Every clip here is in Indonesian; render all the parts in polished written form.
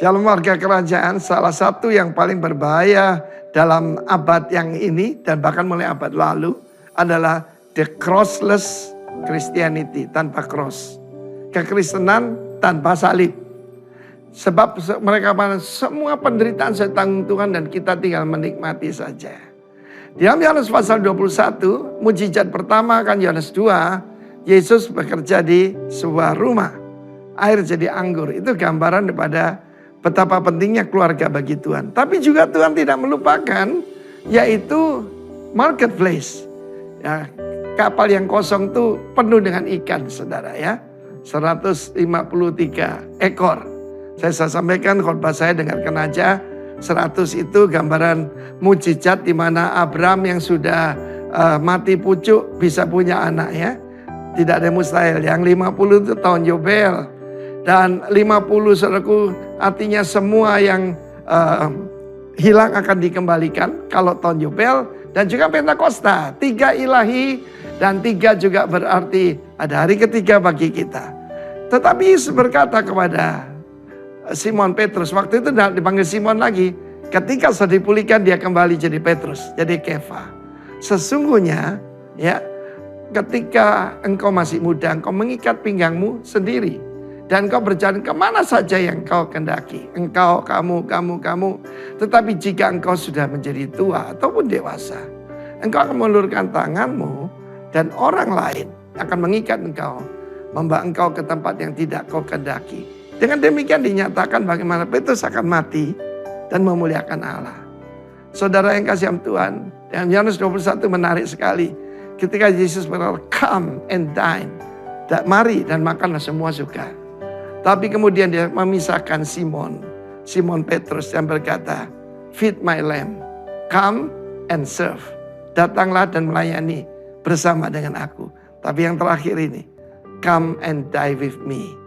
Shalom warga kerajaan, salah satu yang paling berbahaya dalam abad yang ini dan bahkan mulai abad lalu adalah the crossless Christianity, tanpa cross. Kekristenan tanpa salib. Sebab mereka semua penderitaan saya tanggung Tuhan dan kita tinggal menikmati saja. Di dalam Yohanes pasal 21, mujizat pertama kan Yohanes 2, Yesus bekerja di sebuah rumah. Air jadi anggur, itu gambaran daripada betapa pentingnya keluarga bagi Tuhan. Tapi juga Tuhan tidak melupakan yaitu marketplace. Ya, kapal yang kosong itu penuh dengan ikan, saudara ya. 153 ekor. Saya sampaikan khotbah saya dengarkan aja. 100 itu gambaran mujizat di mana Abraham yang sudah mati pucuk bisa punya anak ya. Tidak ada mustahil. Yang 50 itu tahun Yobel. Dan 50 saudaraku artinya semua yang hilang akan dikembalikan kalau tahun Yobel. Dan juga Pentakosta. 3 ilahi dan 3 juga berarti ada hari ketiga bagi kita. Tetapi Yesus berkata kepada Simon Petrus, waktu itu dipanggil Simon lagi. Ketika sudah dipulihkan dia kembali jadi Petrus, jadi Kefa. Sesungguhnya ya, ketika engkau masih muda, engkau mengikat pinggangmu sendiri. Dan engkau berjalan kemana saja yang engkau kendaki. Engkau, kamu. Tetapi jika engkau sudah menjadi tua ataupun dewasa, engkau akan mengulurkan tanganmu dan orang lain akan mengikat engkau. Membawa engkau ke tempat yang tidak kau kendaki. Dengan demikian dinyatakan bagaimana Petrus akan mati dan memuliakan Allah. Saudara yang kasih Tuhan, yang Yohanes 21 menarik sekali. Ketika Yesus berkata, come and dine. Mari dan makanlah semua suka. Tapi kemudian dia memisahkan Simon Petrus yang berkata, feed my lamb, come and serve. Datanglah dan melayani bersama dengan aku. Tapi yang terakhir ini, come and die with me.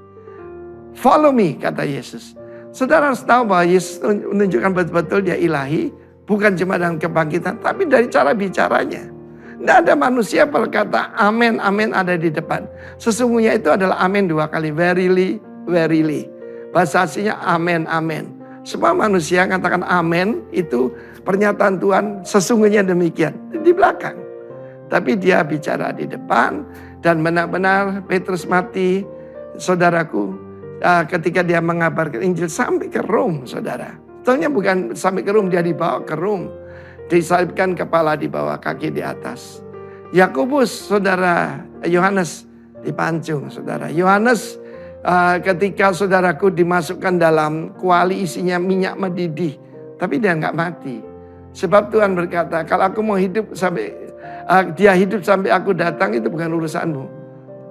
Follow me, kata Yesus. Saudara harus tahu bahwa Yesus menunjukkan betul-betul dia ilahi. Bukan cuma dalam kebangkitan, tapi dari cara bicaranya. Tidak ada manusia berkata amin, amin ada di depan. Sesungguhnya itu adalah amin 2 kali. Verily, verily. Bahasa aslinya amin, amin. Semua manusia katakan amin itu pernyataan Tuhan sesungguhnya demikian. Di belakang. Tapi dia bicara di depan. Dan benar-benar Petrus mati, saudaraku, ketika dia mengabarkan Injil sampai ke Rom, saudara. Tentunya bukan sampai ke Rom, dia dibawa ke Rom. Disalibkan kepala di bawah, kaki di atas. Yakobus, saudara, Yohanes dipancung, saudara. Yohanes ketika saudaraku dimasukkan dalam kuali isinya minyak mendidih. Tapi dia nggak mati. Sebab Tuhan berkata, kalau aku mau hidup sampai dia hidup sampai aku datang, itu bukan urusanmu.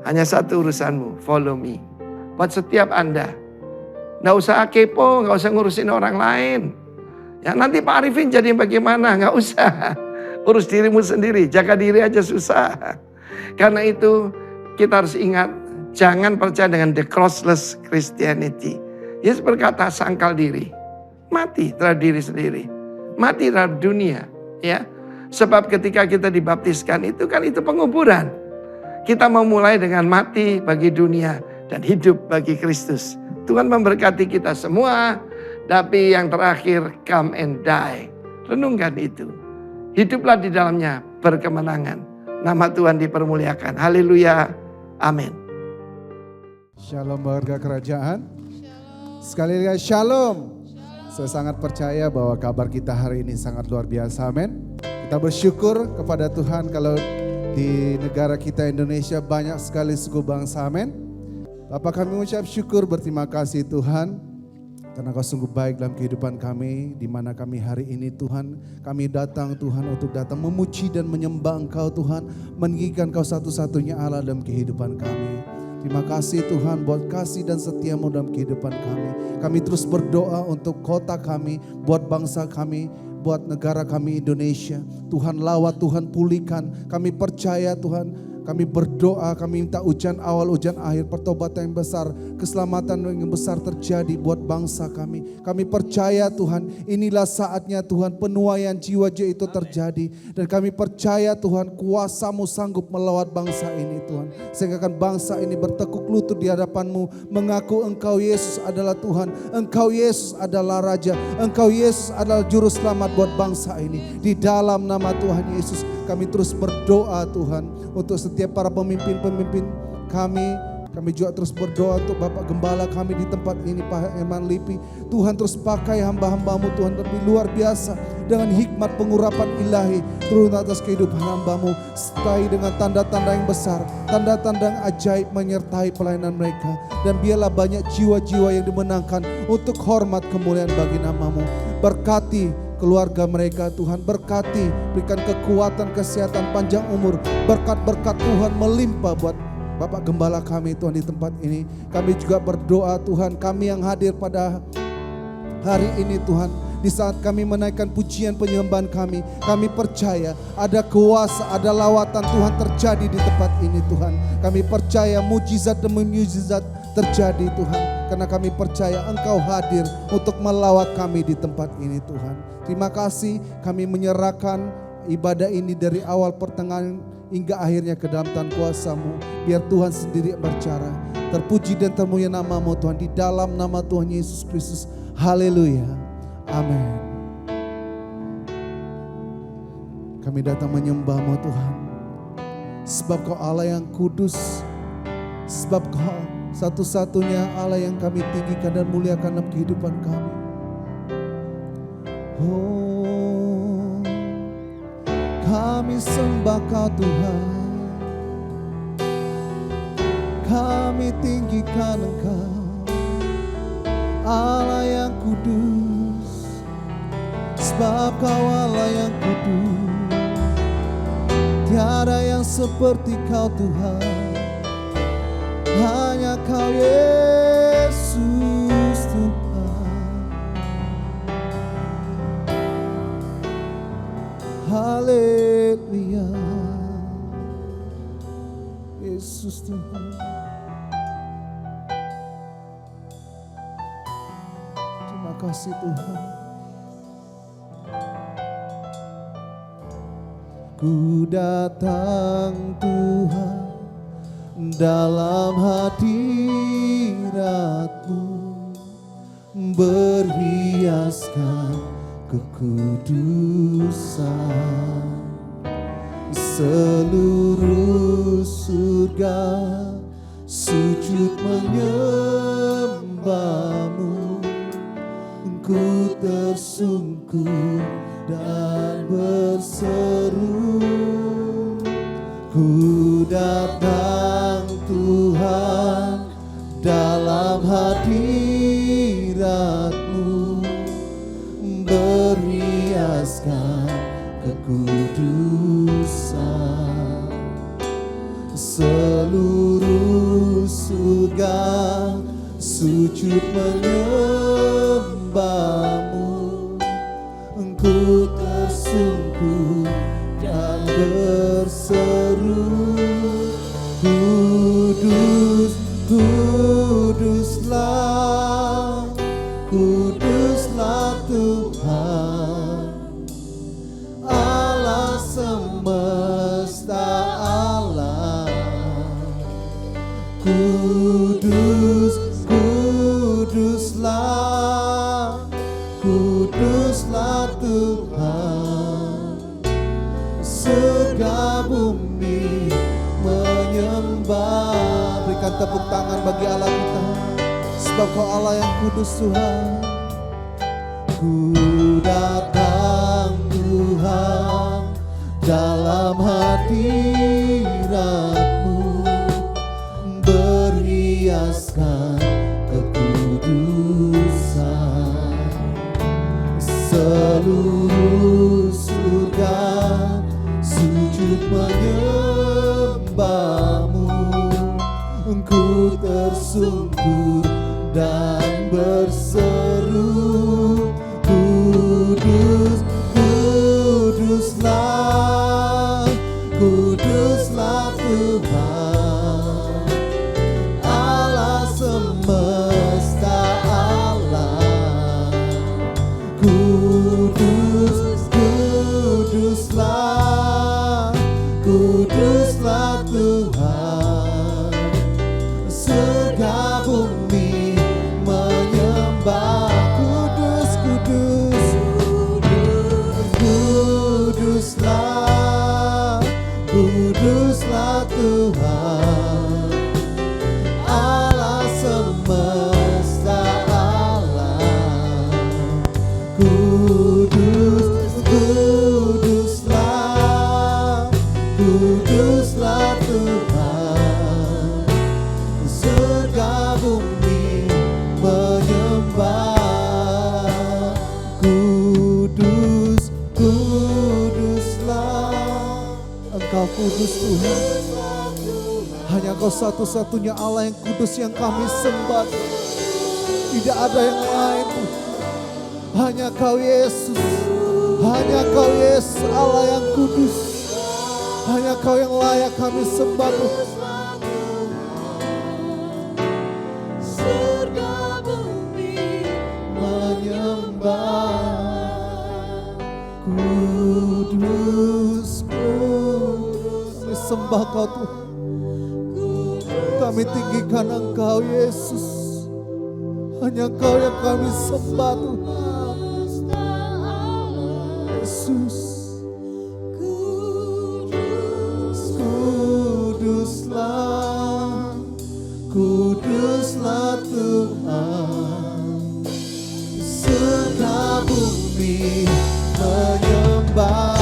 Hanya satu urusanmu, follow me. Buat setiap Anda. Nggak usah kepo, nggak usah ngurusin orang lain. Ya nanti Pak Arifin jadi bagaimana, nggak usah. Urus dirimu sendiri, jaga diri aja susah. Karena itu kita harus ingat, jangan percaya dengan the crossless Christianity. Yesus berkata sangkal diri. Mati terhadap diri sendiri. Mati terhadap dunia. Ya. Sebab ketika kita dibaptiskan itu kan itu penguburan. Kita mau mulai dengan mati bagi dunia dan hidup bagi Kristus. Tuhan memberkati kita semua. Tapi yang terakhir, come and die. Renungkan itu. Hiduplah di dalamnya berkemenangan. Nama Tuhan dipermuliakan. Haleluya. Amin. Shalom warga kerajaan. Sekali lagi shalom. Saya sangat percaya bahwa kabar kita hari ini sangat luar biasa. Amin. Kita bersyukur kepada Tuhan kalau di negara kita Indonesia banyak sekali suku bangsa. Amin. Bapak kami mengucap syukur, berterima kasih Tuhan. Karena Kau sungguh baik dalam kehidupan kami. Di mana kami hari ini Tuhan. Kami datang Tuhan untuk datang memuji dan menyembah Engkau Tuhan. Meninggikan Kau satu-satunya Allah dalam kehidupan kami. Terima kasih Tuhan buat kasih dan setia-Mu dalam kehidupan kami. Kami terus berdoa untuk kota kami, buat bangsa kami, buat negara kami Indonesia. Tuhan lawat, Tuhan pulihkan. Kami percaya Tuhan Kami berdoa, kami minta hujan awal, hujan akhir, pertobatan yang besar, keselamatan yang besar terjadi buat bangsa kami. Kami percaya Tuhan, inilah saatnya Tuhan penuaian jiwa-jiwa itu terjadi. Dan kami percaya Tuhan kuasa-Mu sanggup melawat bangsa ini Tuhan. Sehingga kan bangsa ini bertekuk lutut di hadapan-Mu, mengaku Engkau Yesus adalah Tuhan, Engkau Yesus adalah Raja, Engkau Yesus adalah Juru Selamat buat bangsa ini. Di dalam nama Tuhan Yesus kami terus berdoa Tuhan untuk setiap para pemimpin-pemimpin kami juga terus berdoa untuk Bapak Gembala kami di tempat ini, Pak Herman Lipi. Tuhan terus pakai hamba-hamba-Mu Tuhan lebih luar biasa dengan hikmat pengurapan ilahi turun atas kehidupan hamba-Mu, sertai dengan tanda-tanda yang besar, tanda-tanda yang ajaib menyertai pelayanan mereka. Dan biarlah banyak jiwa-jiwa yang dimenangkan untuk hormat kemuliaan bagi nama-Mu. Berkati keluarga mereka Tuhan, berkati, berikan kekuatan, kesehatan, panjang umur, berkat-berkat Tuhan melimpah buat Bapak Gembala kami Tuhan di tempat ini. Kami juga berdoa Tuhan, kami yang hadir pada hari ini Tuhan, di saat kami menaikkan pujian penyembahan kami percaya ada kuasa, ada lawatan Tuhan terjadi di tempat ini Tuhan. Kami percaya mujizat demi mujizat terjadi Tuhan, karena kami percaya Engkau hadir untuk melawat kami di tempat ini Tuhan. Terima kasih, kami menyerahkan ibadah ini dari awal pertengahan hingga akhirnya ke dalam tangan kuasa-Mu. Biar Tuhan sendiri berbicara. Terpuji dan termulia nama-Mu Tuhan, di dalam nama Tuhan Yesus Kristus. Haleluya. Amin. Kami datang menyembah-Mu Tuhan, sebab Kau Allah yang kudus, sebab Kau satu-satunya Allah yang kami tinggikan dan muliakan dalam kehidupan kami. Oh, kami sembah Kau Tuhan, kami tinggikan Engkau, Allah yang kudus, sebab Kau Allah yang kudus. Tiada yang seperti Kau Tuhan, hanya Kau Yesus Tuhan. Haleluya, Yesus Tuhan. Terima kasih Tuhan. Ku datang Tuhan dalam hadirat-Mu, berhiaskan kekudusan. Seluruh surga sujud menyembah-Mu, ku tersungkur dan berseru. Ku datang Tuhan dalam hadirat-Mu, berhiaskan kekudusan. Seluruh surga sujud menyembah-Mu, ku tersungkur dan berseru. Kudus, kuduslah, kuduslah Tuhan, Allah semesta alam. Kudus, kuduslah, kuduslah Tuhan, surga bumi menyembah. Berikan tepuk tangan bagi Allah kita, sebab Kau Allah yang kudus Tuhan. Ku datang Tuhan dalam hadirat-Mu, berhiaskan kekudusan. Seluruh surga sujud menyembah-Mu, ku tersungkur dan berseru. Kudus, kuduslah, kuduslah Tuhan, Tuhan. Surga bumi menyembah. Kudus, kudus, kuduslah, kuduslah Tuhan, Allah semesta alam. Kudus, kuduslah, kuduslah Tuhan. Surga bumi menyembah. Kudus, kuduslah. Engkau kudus Tuhan. Hanya Kau satu-satunya Allah yang kudus yang kami sembah. Tidak ada yang lain. Hanya Kau Yesus. Hanya Kau Yesus Allah yang kudus. Hanya Kau yang layak kami sembah Tuhan. Surga bumi menyembah. Kudus, kudus. Kami sembah Kau Tuhan. Kami tinggikan Engkau Yesus. Hanya Kau yang kami sembah Tuhan. Yesus. Kuduslah, kuduslah Tuhan. Surga bumi menyembah.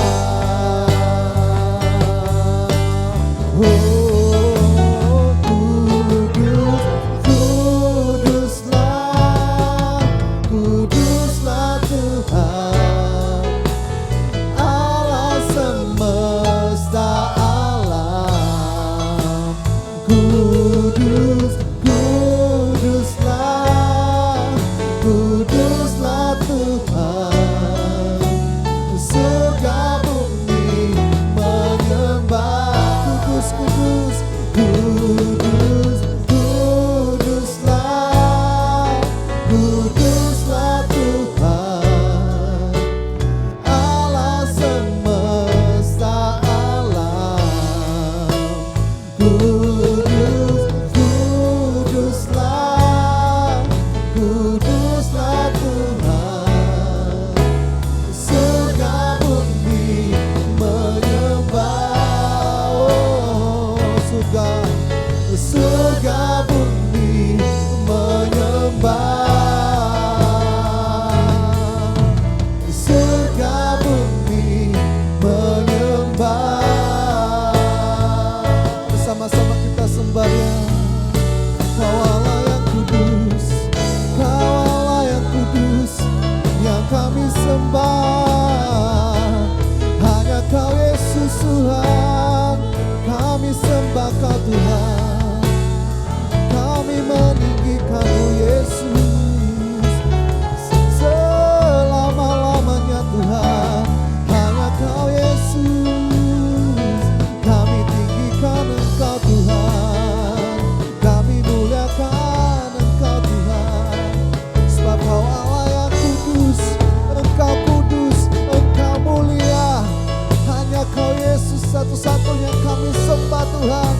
Satu-satunya kami sembah Tuhan.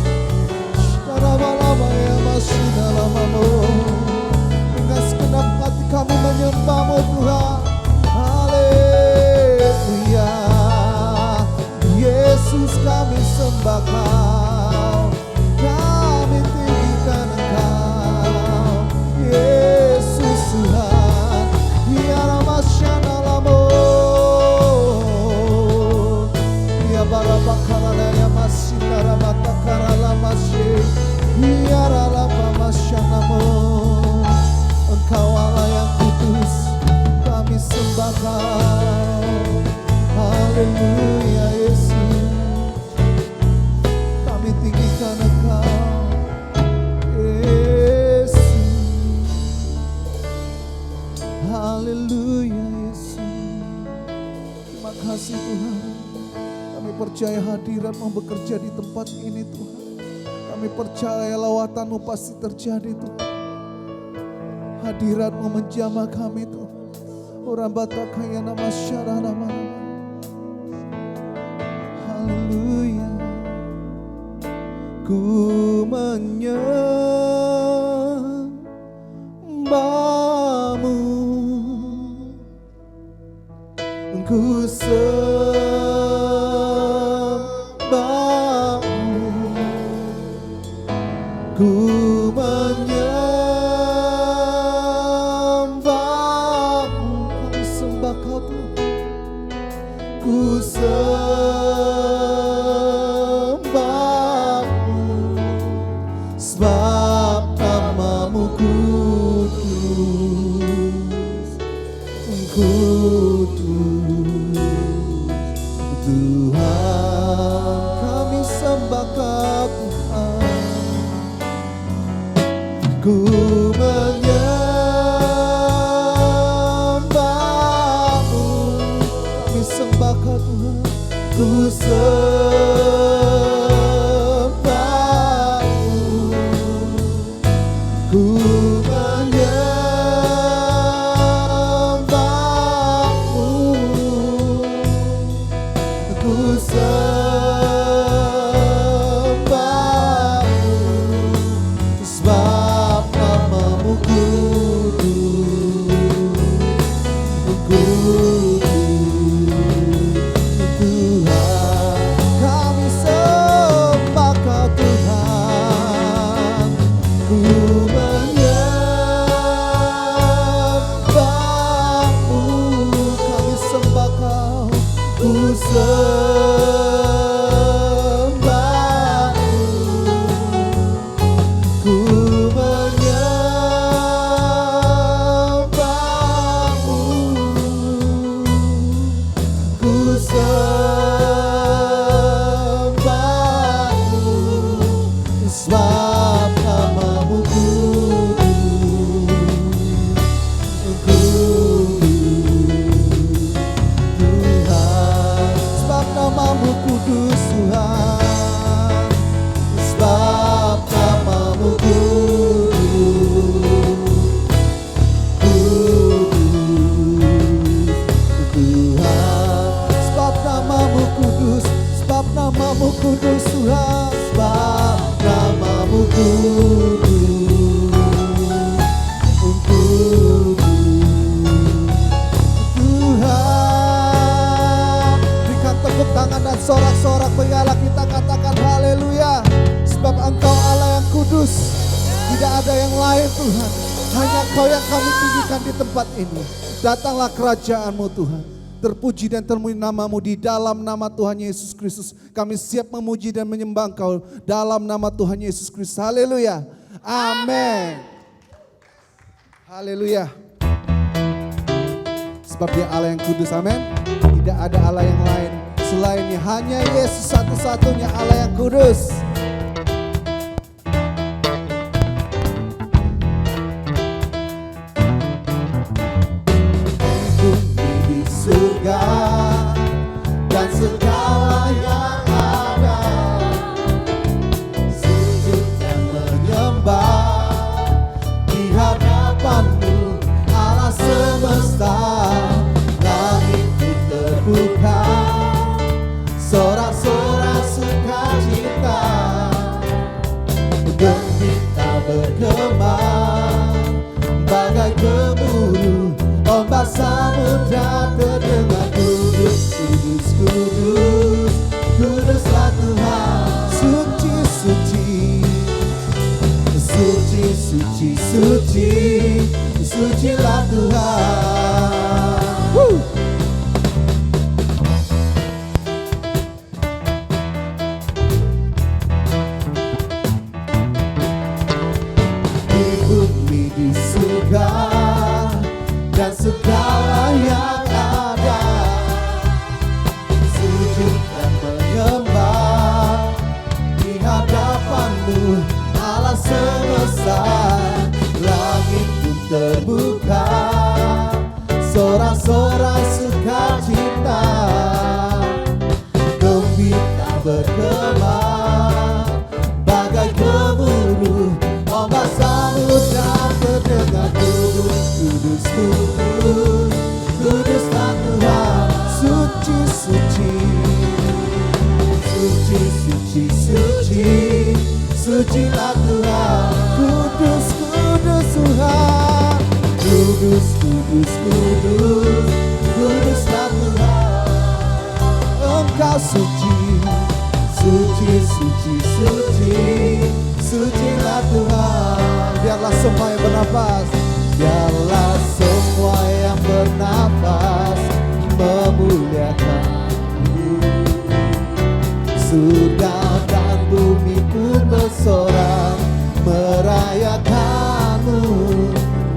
Lama-lama ya masih dalam dengan segenap hati kami menyembah-Mu Tuhan. Haleluya. Yesus kami sembah Kau. Kami tinggikan Engkau. Yesus Tuhan. Ya Ramasyana lamo. Ya Barabakala ya Masindara Matakara Lamasye. Ya Ralabamasyanamu. Engkau Allah yang kudus. Kami sembah Kau. Haleluya Yesus. Kami tinggikan Engkau Yesus. Haleluya Yesus. Terima kasih Tuhan. Kami percaya hadirat-Mu bekerja di tempat ini Tuhan. Kami percaya lawatan-Mu pasti terjadi Tuhan. Hadirat-Mu menjamah kami Tuhan. Orang batakaya nama syarah nama. Haleluya. ku menyembahmu, ku sembahmu, ku menyembahmu. Kami sembah Kau Tuhan, ku sembahmu, sebab namamu kudus, kudus. Tuhan, kami sembah Kau Tuhan, ku menyembahmu, kami sembah Kau Tuhan, ku sembahmu, ku menyembahmu, ku sembahmu, sebab namamu kudus, kudus. Tuhan, kami sembah Kau Tuhan, ku menyembahmu, kami sembah Kau, ku sembahmu, ku menyembahmu, ku sembahmu, sebab namamu kudus, kudus. Tuhan, sebab namamu kudus Tuhan, sebab namamu kudus, kudus. Tuhan, sebab namamu kudus, sebab namamu kudus Tuhan, sebab namamu kudus, kudus. Tuhan, berikan tepuk tangan dan sorak-sorak bagi Allah, kita katakan haleluya. Sebab Engkau Allah yang kudus, tidak ada yang lain Tuhan, hanya Kau yang kami tinggikan di tempat ini. Datanglah kerajaan-Mu Tuhan, terpuji dan termuji namamu di dalam nama Tuhan Yesus Kristus. Kami siap memuji dan menyembah Engkau dalam nama Tuhan Yesus Kristus. Haleluya. Amin. Haleluya. Sebab Dia Allah yang kudus, amin. Tidak ada Allah yang lain selainnya, hanya Yesus satu-satunya Allah yang kudus. Bumi di surga dan segala yang ada, sujud dan menyembah di hadapan-Mu Allah semesta. Langit pun terbuka, sorak-sorak sukacita, gembira bergema bagai gemuruh ombak samudra. Terdengar kudus, kudus, kudus, kuduslah Tuhan. Suci, suci, suci, suci, suci, sucilah Tuhan. Di bumi, di surga dan segala yang ada, sujud dan menyembah di hadapan-Mu Allah semesta. Langit pun terbuka, sorak-sorak sukacita, gembira bergema bagai gemuruh ombak samudra. Terdengar kudus, kudus, kudus, sucilah Tuhan. Kudus, kudus Tuhan. Kudus, kudus, kudus, kuduslah Tuhan. Engkau suci, suci, suci, suci, sucilah Tuhan. Biarlah semua yang bernafas, biarlah semua yang bernafas memuliakan-Mu. Surga dan bumi pun bersorak merayakan-Mu.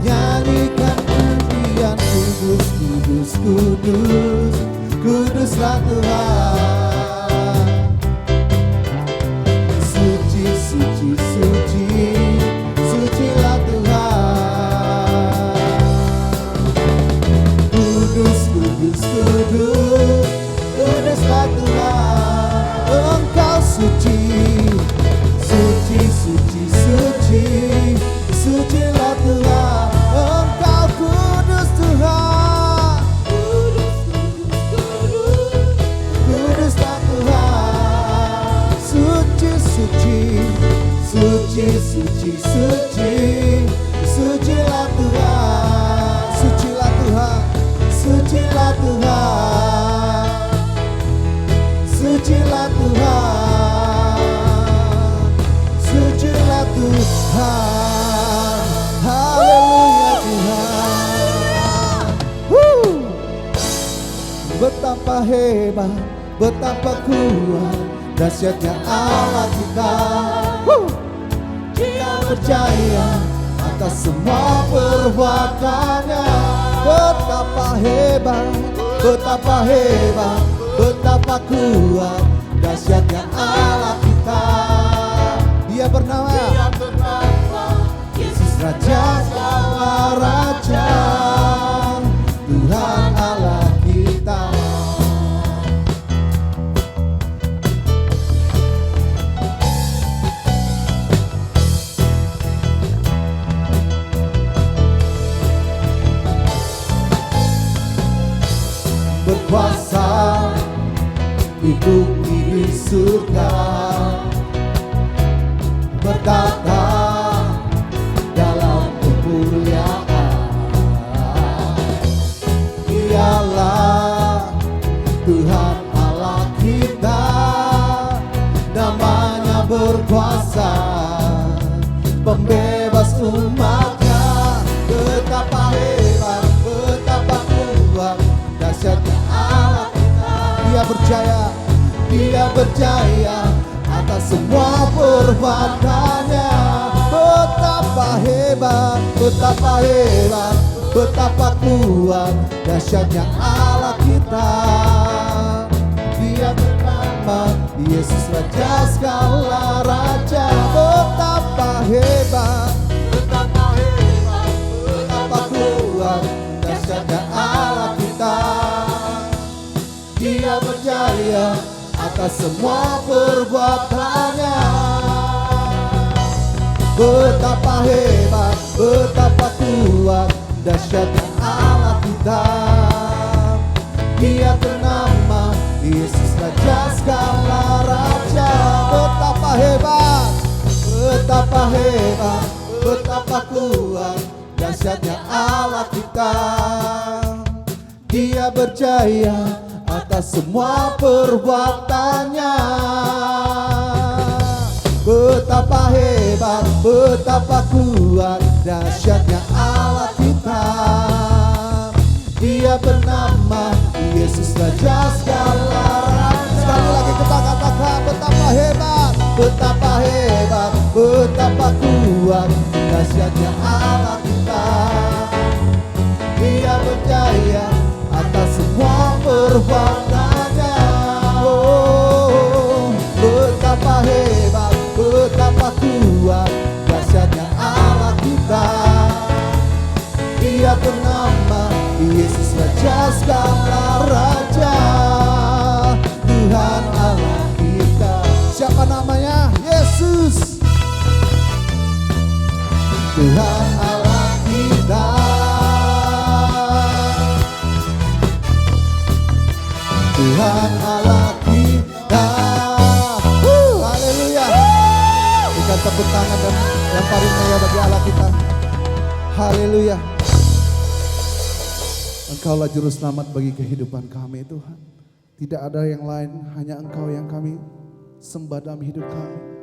Nyanyikan pujian, kudus, kudus, kudus, kuduslah Tuhan. Suci, suci, suci, sucilah Tuhan. Kudus, kudus, kudus, kuduslah Tuhan. Engkau suci, suci, suci, suci, sucilah Tuhan. Engkau kudus Tuhan. Kuduslah Tuhan. Suci, suci, suci, suci, suci, sucilah Tuhan. Sucilah Tuhan. Sucilah Tuhan. Sucilah Tuhan. Sucilah Tuhan. Haleluya Tuhan. Betapa hebat, betapa kuat, dahsyatnya Allah kita. Kita percaya atas semua perbuatannya. Betapa hebat, betapa hebat, betapa kuat, dahsyatnya Allah kita. Dia bernama Yesus Raja segala Raja, Tuhan Allah kita. Berkuasa di bumi di surga, bertata dalam kemuliaan. Dialah Tuhan Allah kita, namanya berkuasa, pembebas umatnya. Betapa hebat, betapa kuat, dahsyatnya Allah kita. Dia percaya, dia percaya atas semua perbuatannya. Betapa hebat, betapa hebat, betapa kuat, dahsyatnya Allah kita. Dia bernama Yesus Raja segala Raja. Betapa hebat, betapa hebat, betapa kuat, dahsyatnya Allah kita. Dia percaya atas semua perbuatannya. Betapa hebat, betapa kuat, dahsyatnya Allah kita. Dia bernama Yesus Raja segala Raja. Betapa hebat, betapa hebat, betapa kuat, dahsyatnya Allah kita. Dia percaya atas semua perbuatannya. Betapa hebat, betapa kuat, dahsyatnya Allah kita. Dia bernama Yesus Raja segala Raja. Sekali lagi kita katakan, betapa hebat, betapa hebat, betapa kuat, dahsyatnya Allah kita. Dia percaya atas semua perbuatannya. Oh, betapa hebat, betapa kuat, dahsyatnya Allah kita. Dia bernama Yesus Raja segala Raja, Tuhan Allah kita. Siapa namanya? Yesus, Tuhan Allah kita. Tuhan Allah kita. Haleluya. Kita Silakan tepuk tangan dan yang paling mulia bagi Allah kita. Haleluya. Engkaulah juru selamat bagi kehidupan kami Tuhan. Tidak ada yang lain, hanya Engkau yang kami sembah dalam hidup kami.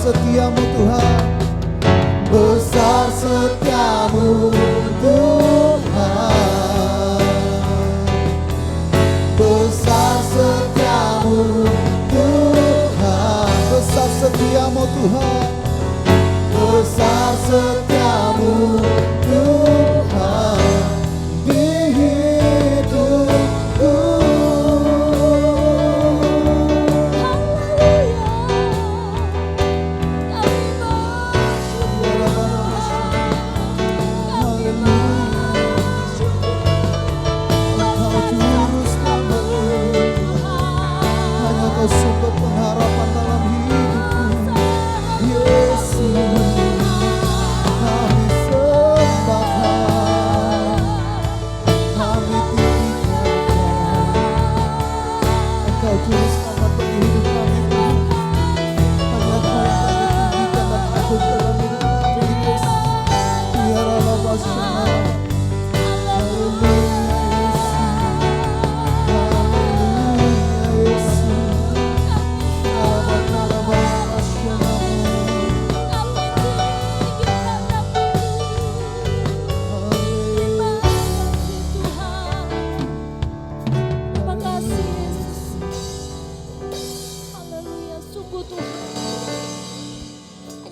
setiamu Tuhan, besar setiamu Tuhan, besar setiamu Tuhan, besar setiamu setiamu Tuhan, besar setiamu Tuhan di hidupku. Kau sumber pengharapan dalam hidupku, Yesus. Kami sembahkan, kami tinggikan. Engkau juru selamat bagi hidup kami, Tuhan. Hanya Kau yang kami tinggikan dan agung dalam hidup kami, Yesus. Biarlah Bapa.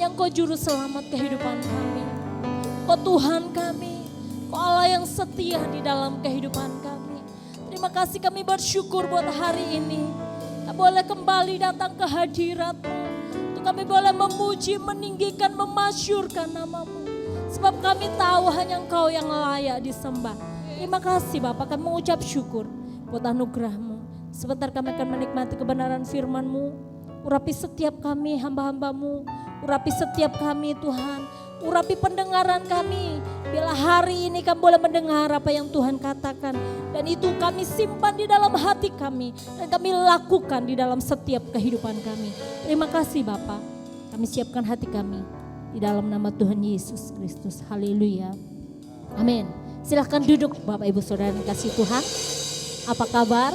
Engkau juru selamat kehidupan kami. Kau Tuhan kami, Kau Allah yang setia di dalam kehidupan kami. Terima kasih, kami bersyukur buat hari ini. Kami boleh kembali datang ke hadirat-Mu. Untuk kami boleh memuji, meninggikan, memasyurkan nama-Mu. Sebab kami tahu hanya Engkau yang layak disembah. Terima kasih Bapak, kami mengucap syukur buat anugerah-Mu. Sebentar kami akan menikmati kebenaran firman-Mu. Urapi setiap kami hamba-hamba-Mu. Urapi setiap kami Tuhan. Urapi pendengaran kami. Bila hari ini kami boleh mendengar apa yang Tuhan katakan. Dan itu kami simpan di dalam hati kami. Dan kami lakukan di dalam setiap kehidupan kami. Terima kasih Bapa. Kami siapkan hati kami. Di dalam nama Tuhan Yesus Kristus. Haleluya. Amin. Silahkan duduk Bapak Ibu Saudara yang kasih Tuhan. Apa kabar?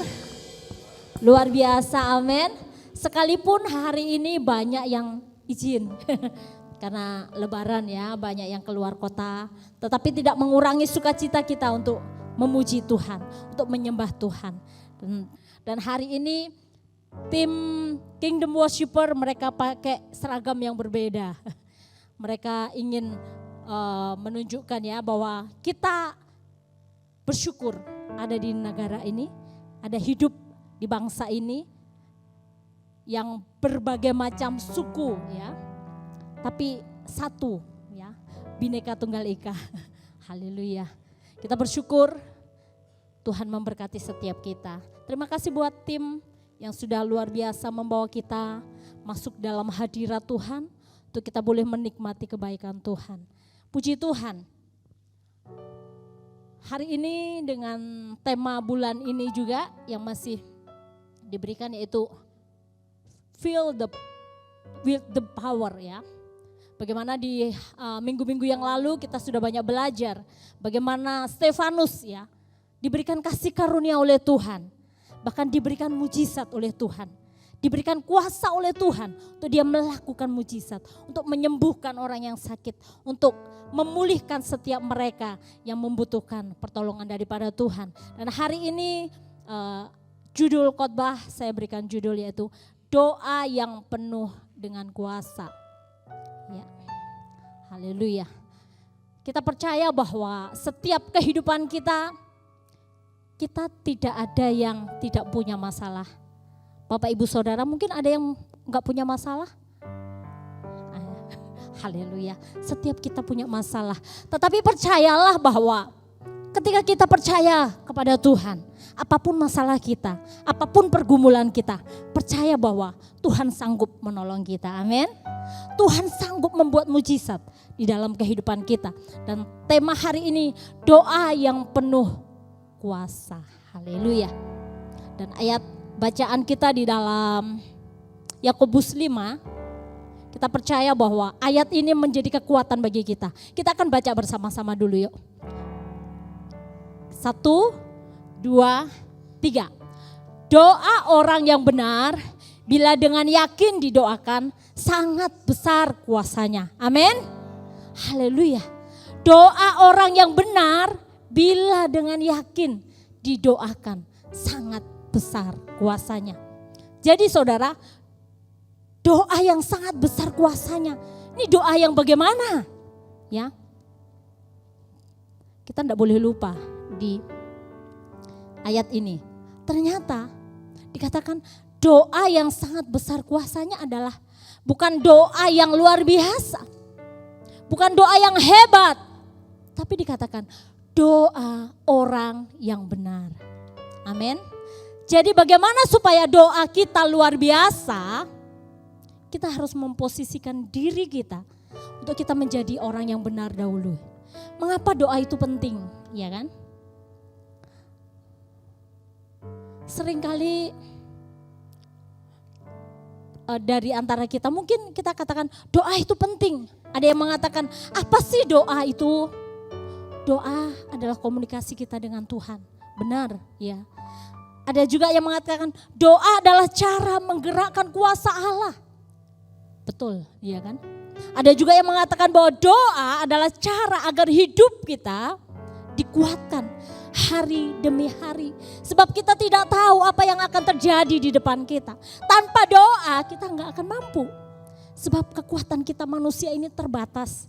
Luar biasa, amin. Sekalipun hari ini banyak yang izin karena lebaran ya, banyak yang keluar kota, tetapi tidak mengurangi sukacita kita untuk memuji Tuhan, untuk menyembah Tuhan. Dan hari ini tim Kingdom Worshipper mereka pakai seragam yang berbeda. Mereka ingin menunjukkan ya bahwa kita bersyukur ada di negara ini, ada hidup di bangsa ini yang berbagai macam suku ya, tapi satu ya, Bhinneka Tunggal Ika. Haleluya. Kita bersyukur Tuhan memberkati setiap kita. Terima kasih buat tim yang sudah luar biasa membawa kita masuk dalam hadirat Tuhan untuk kita boleh menikmati kebaikan Tuhan. Puji Tuhan. Hari ini dengan tema bulan ini juga yang masih diberikan yaitu Feel with the power ya. Bagaimana di minggu-minggu yang lalu kita sudah banyak belajar bagaimana Stefanus ya diberikan kasih karunia oleh Tuhan. Bahkan diberikan mujizat oleh Tuhan. Diberikan kuasa oleh Tuhan untuk dia melakukan mujizat. Untuk menyembuhkan orang yang sakit. Untuk memulihkan setiap mereka yang membutuhkan pertolongan daripada Tuhan. Dan hari ini judul khotbah saya berikan judul yaitu doa yang penuh dengan kuasa. Ya. Haleluya. Kita percaya bahwa setiap kehidupan kita tidak ada yang tidak punya masalah. Bapak Ibu Saudara mungkin ada yang enggak punya masalah. Haleluya. Setiap kita punya masalah. Tetapi percayalah bahwa ketika kita percaya kepada Tuhan, apapun masalah kita, apapun pergumulan kita, percaya bahwa Tuhan sanggup menolong kita. Amin. Tuhan sanggup membuat mujizat di dalam kehidupan kita. Dan tema hari ini doa yang penuh kuasa. Haleluya. Dan ayat bacaan kita di dalam Yakobus 5, kita percaya bahwa ayat ini menjadi kekuatan bagi kita. Kita akan baca bersama-sama dulu yuk. 1, 2, 3. Doa orang yang benar bila dengan yakin didoakan sangat besar kuasanya. Amin. Haleluya. Doa orang yang benar bila dengan yakin didoakan sangat besar kuasanya. Jadi saudara, Doa yang sangat besar kuasanya. Ini doa yang bagaimana? Ya. Kita tidak boleh lupa di ayat ini. Ternyata dikatakan doa yang sangat besar kuasanya adalah bukan doa yang luar biasa. Bukan doa yang hebat. Tapi dikatakan doa orang yang benar. Amin. Jadi bagaimana supaya doa kita luar biasa? Kita harus memposisikan diri kita untuk kita menjadi orang yang benar dahulu. Mengapa doa itu penting, ya kan? Seringkali dari antara kita mungkin kita katakan doa itu penting. Ada yang mengatakan apa sih doa itu? Doa adalah komunikasi kita dengan Tuhan. Benar, ya. Ada juga yang mengatakan doa adalah cara menggerakkan kuasa Allah. Betul, iya kan? Ada juga yang mengatakan bahwa doa adalah cara agar hidup kita dikuatkan hari demi hari. Sebab kita tidak tahu apa yang akan terjadi di depan kita. Tanpa doa kita nggak akan mampu. Sebab kekuatan kita manusia ini terbatas.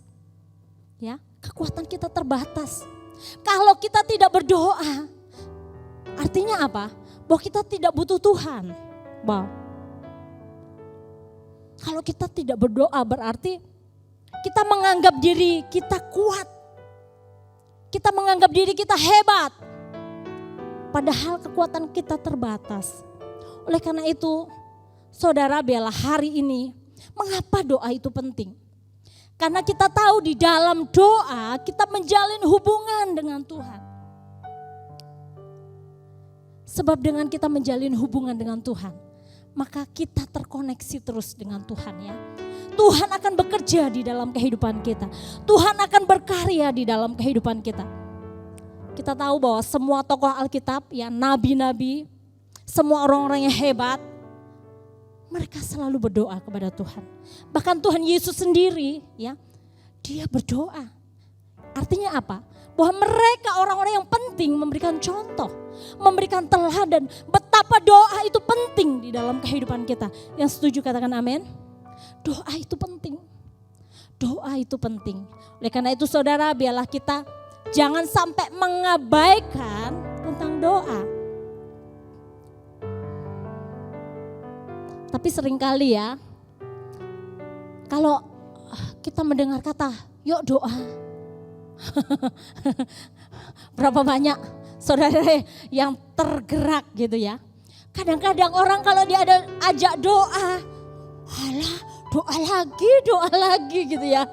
Ya, kekuatan kita terbatas. Kalau kita tidak berdoa, artinya apa? Bahwa kita tidak butuh Tuhan. Bahwa kalau kita tidak berdoa berarti kita menganggap diri kita kuat. Kita menganggap diri kita hebat. Padahal kekuatan kita terbatas. Oleh karena itu, saudara bela hari ini, mengapa doa itu penting? Karena kita tahu di dalam doa kita menjalin hubungan dengan Tuhan. Sebab dengan kita menjalin hubungan dengan Tuhan, maka kita terkoneksi terus dengan Tuhan ya. Tuhan akan bekerja di dalam kehidupan kita. Tuhan akan berkarya di dalam kehidupan kita. Kita tahu bahwa semua tokoh Alkitab, ya nabi-nabi, semua orang-orang yang hebat, mereka selalu berdoa kepada Tuhan. Bahkan Tuhan Yesus sendiri, ya, dia berdoa. Artinya apa? Bahwa mereka orang-orang yang penting memberikan contoh, memberikan teladan betapa doa itu penting di dalam kehidupan kita. Yang setuju katakan amin. Doa itu penting. Doa itu penting. Oleh karena itu saudara, biarlah kita jangan sampai mengabaikan tentang doa. Tapi seringkali ya, kalau kita mendengar kata, yuk doa. Berapa banyak saudara yang tergerak gitu ya. Kadang-kadang orang kalau dia ada ajak doa, alah doa lagi gitu ya.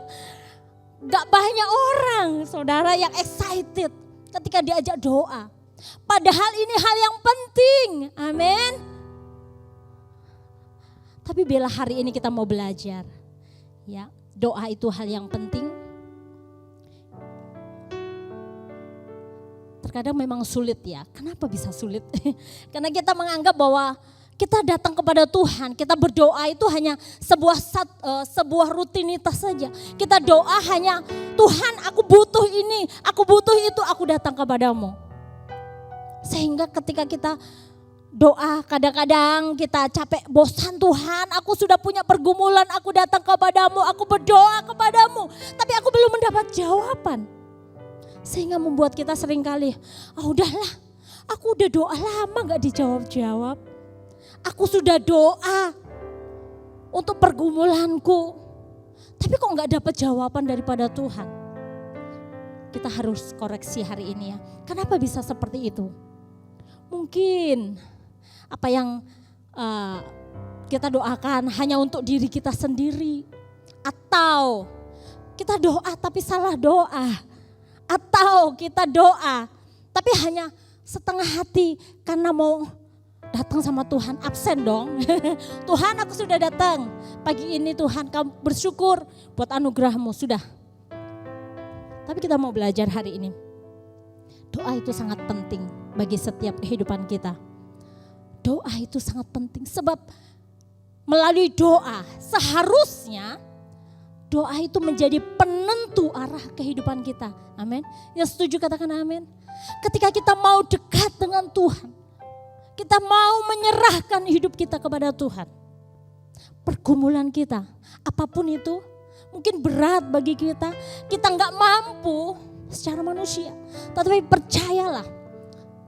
Gak banyak orang saudara yang excited ketika diajak doa. Padahal ini hal yang penting, amin. Tapi bila hari ini kita mau belajar, ya doa itu hal yang penting. Terkadang memang sulit ya. Kenapa bisa sulit? Karena kita menganggap bahwa kita datang kepada Tuhan, kita berdoa itu hanya sebuah rutinitas saja. Kita doa hanya Tuhan aku butuh ini, aku butuh itu, aku datang kepadamu. Sehingga ketika kita doa kadang-kadang kita capek, bosan Tuhan, aku sudah punya pergumulan, aku datang kepadamu, aku berdoa kepadamu. Tapi aku belum mendapat jawaban. Sehingga membuat kita seringkali, udahlah, aku udah doa lama gak dijawab-jawab. Aku sudah doa untuk pergumulanku, tapi kok gak dapat jawaban daripada Tuhan. Kita harus koreksi hari ini ya. Kenapa bisa seperti itu? Mungkin apa yang kita doakan hanya untuk diri kita sendiri. Atau kita doa tapi salah doa. Atau kita doa tapi hanya setengah hati karena mau datang sama Tuhan, absen dong. Tuhan aku sudah datang pagi ini Tuhan, kamu bersyukur buat anugerahmu, sudah. Tapi kita mau belajar hari ini. Doa itu sangat penting bagi setiap kehidupan kita. Doa itu sangat penting sebab melalui doa seharusnya doa itu menjadi penentu arah kehidupan kita. Amin. Yang setuju katakan amin. Ketika kita mau dekat dengan Tuhan, kita mau menyerahkan hidup kita kepada Tuhan, pergumulan kita, apapun itu, mungkin berat bagi kita nggak mampu secara manusia. Tetapi percayalah,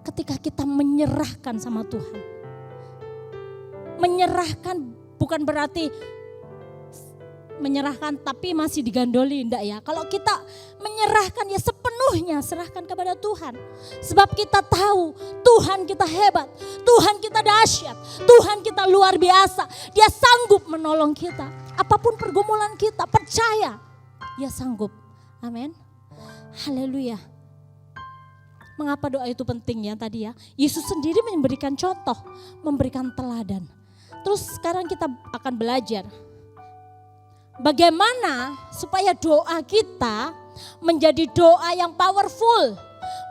ketika kita menyerahkan sama Tuhan. Menyerahkan bukan berarti menyerahkan tapi masih digandoli, enggak ya. Kalau kita menyerahkan ya sepenuhnya serahkan kepada Tuhan. Sebab kita tahu Tuhan kita hebat, Tuhan kita dahsyat, Tuhan kita luar biasa. Dia sanggup menolong kita. Apapun pergumulan kita, percaya Dia sanggup. Amin. Haleluya. Mengapa doa itu penting ya tadi ya? Yesus sendiri memberikan contoh, memberikan teladan. Terus sekarang kita akan belajar bagaimana supaya doa kita menjadi doa yang powerful,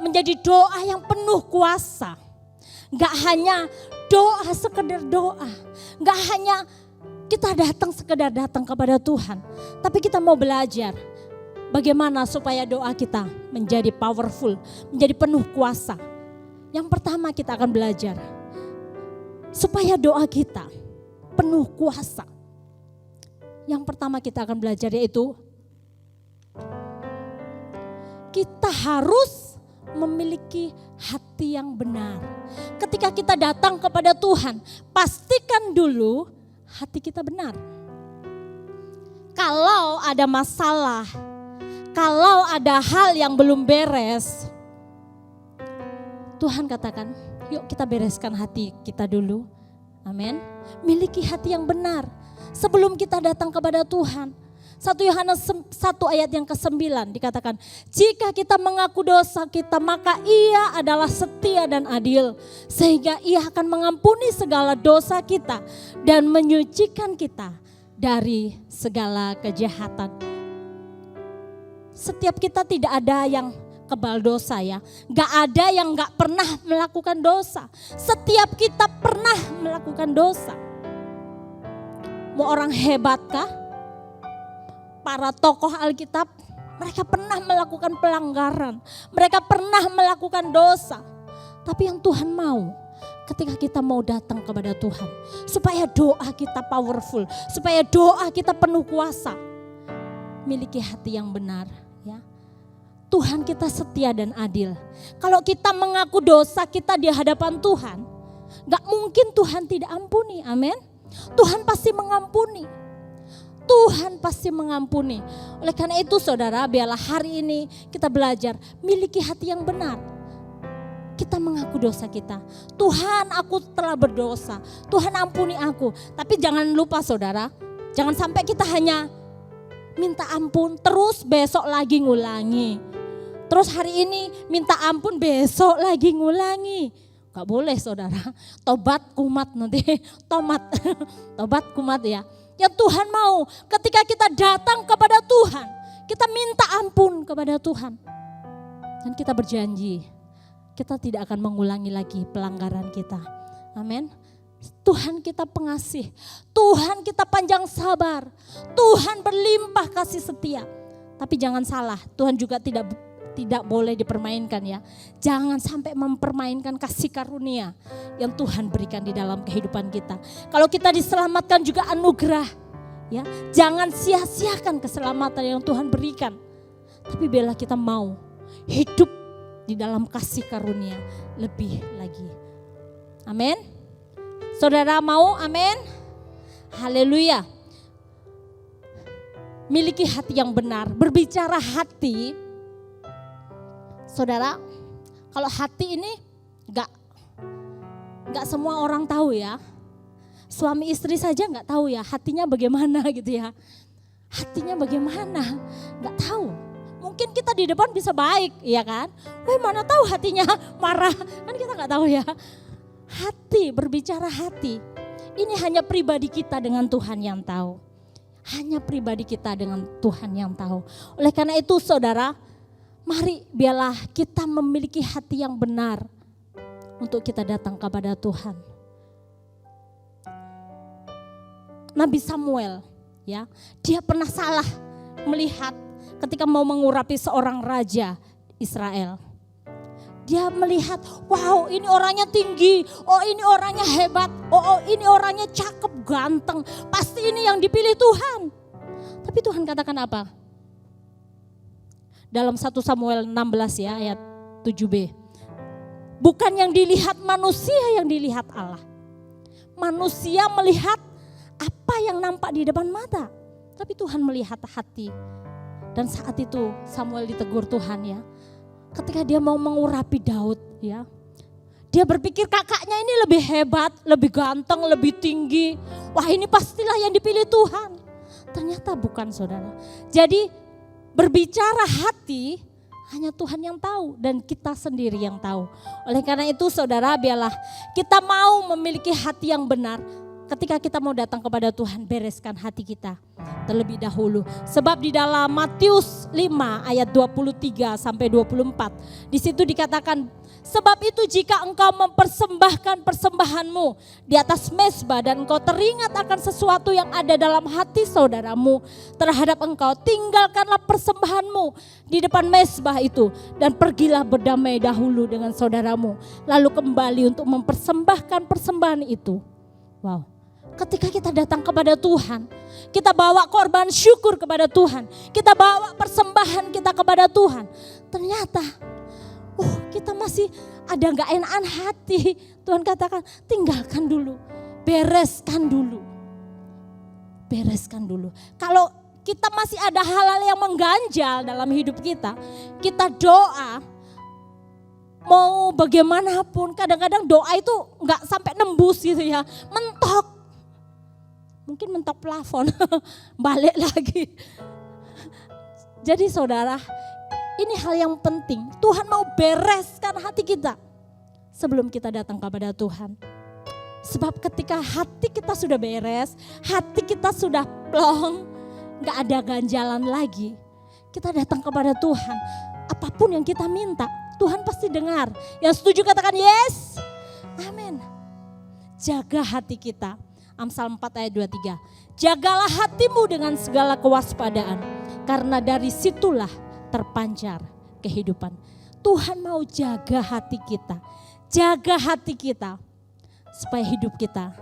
menjadi doa yang penuh kuasa. Gak hanya doa sekedar doa, gak hanya kita sekedar datang kepada Tuhan. Tapi kita mau belajar bagaimana supaya doa kita menjadi powerful, menjadi penuh kuasa. Yang pertama kita akan belajar supaya doa kita penuh kuasa. Yang pertama kita akan belajar yaitu kita harus memiliki hati yang benar. Ketika kita datang kepada Tuhan, pastikan dulu hati kita benar. Kalau ada masalah, kalau ada hal yang belum beres, Tuhan katakan, yuk kita bereskan hati kita dulu. Amin. Miliki hati yang benar sebelum kita datang kepada Tuhan. 1 Yohanes 1 ayat yang ke-9 dikatakan, jika kita mengaku dosa kita maka Ia adalah setia dan adil sehingga Ia akan mengampuni segala dosa kita dan menyucikan kita dari segala kejahatan. Setiap kita tidak ada yang kebal dosa ya. Gak ada yang gak pernah melakukan dosa. Setiap kita pernah melakukan dosa. Mau orang hebatkah? Para tokoh Alkitab, mereka pernah melakukan pelanggaran. Mereka pernah melakukan dosa. Tapi yang Tuhan mau, ketika kita mau datang kepada Tuhan, supaya doa kita powerful, supaya doa kita penuh kuasa, miliki hati yang benar ya. Tuhan kita setia dan adil. Kalau kita mengaku dosa kita di hadapan Tuhan, gak mungkin Tuhan tidak ampuni, amin. Tuhan pasti mengampuni. Tuhan pasti mengampuni. Oleh karena itu saudara, biarlah hari ini kita belajar miliki hati yang benar. Kita mengaku dosa kita. Tuhan, aku telah berdosa. Tuhan ampuni aku. Tapi jangan lupa saudara, jangan sampai kita hanya minta ampun terus besok lagi ngulangi. Terus hari ini minta ampun besok lagi ngulangi. Gak boleh saudara, tobat kumat nanti, tobat kumat ya. Yang Tuhan mau ketika kita datang kepada Tuhan, kita minta ampun kepada Tuhan. Dan kita berjanji, kita tidak akan mengulangi lagi pelanggaran kita. Amin. Tuhan kita pengasih, Tuhan kita panjang sabar, Tuhan berlimpah kasih setia. Tapi jangan salah, Tuhan juga tidak boleh dipermainkan ya. Jangan sampai mempermainkan kasih karunia yang Tuhan berikan di dalam kehidupan kita. Kalau kita diselamatkan juga anugerah ya. Jangan sia-siakan keselamatan yang Tuhan berikan. Tapi bila kita mau hidup di dalam kasih karunia lebih lagi. Amin. Saudara mau? Amin. Haleluya. Miliki hati yang benar. Berbicara hati, saudara, kalau hati ini gak semua orang tahu ya. Suami istri saja gak tahu ya hatinya bagaimana gitu ya. Hatinya bagaimana, gak tahu. Mungkin kita di depan bisa baik, ya kan? Mana tahu hatinya marah, kan kita gak tahu ya. Hati, berbicara hati, ini hanya pribadi kita dengan Tuhan yang tahu. Hanya pribadi kita dengan Tuhan yang tahu. Oleh karena itu saudara, mari biarlah kita memiliki hati yang benar untuk kita datang kepada Tuhan. Nabi Samuel ya, dia pernah salah melihat ketika mau mengurapi seorang raja Israel. Dia melihat, wow ini orangnya tinggi, oh ini orangnya hebat, oh ini orangnya cakep, ganteng, pasti ini yang dipilih Tuhan. Tapi Tuhan katakan apa? Dalam 1 Samuel 16 ya ayat 7b. Bukan yang dilihat manusia yang dilihat Allah. Manusia melihat apa yang nampak di depan mata. Tapi Tuhan melihat hati. Dan saat itu Samuel ditegur Tuhan ya. Ketika dia mau mengurapi Daud ya. Dia berpikir kakaknya ini lebih hebat, lebih ganteng, lebih tinggi. Wah ini pastilah yang dipilih Tuhan. Ternyata bukan saudara. Jadi berbicara hati hanya Tuhan yang tahu dan kita sendiri yang tahu. Oleh karena itu saudara biarlah kita mau memiliki hati yang benar. Ketika kita mau datang kepada Tuhan, bereskan hati kita terlebih dahulu. Sebab di dalam Matius 5 ayat 23 sampai 24. Di situ dikatakan, sebab itu jika engkau mempersembahkan persembahanmu di atas mezbah dan engkau teringat akan sesuatu yang ada dalam hati saudaramu terhadap engkau, tinggalkanlah persembahanmu di depan mezbah itu dan pergilah berdamai dahulu dengan saudaramu. Lalu kembali untuk mempersembahkan persembahan itu. Wow. Ketika kita datang kepada Tuhan, kita bawa korban syukur kepada Tuhan, kita bawa persembahan kita kepada Tuhan. Ternyata, kita masih ada gak enakan hati. Tuhan katakan, tinggalkan dulu, bereskan dulu. Bereskan dulu. Kalau kita masih ada hal-hal yang mengganjal dalam hidup kita doa, mau bagaimanapun, kadang-kadang doa itu gak sampai nembus gitu ya, mentok. Mungkin mentok plafon, balik lagi. Jadi saudara, ini hal yang penting. Tuhan mau bereskan hati kita sebelum kita datang kepada Tuhan. Sebab ketika hati kita sudah beres, hati kita sudah plong, gak ada ganjalan lagi. Kita datang kepada Tuhan, apapun yang kita minta, Tuhan pasti dengar. Yang setuju katakan yes, amin. Jaga hati kita. Amsal 4 ayat 23. Jagalah hatimu dengan segala kewaspadaan, karena dari situlah terpancar kehidupan. Tuhan mau jaga hati kita. Jaga hati kita supaya hidup kita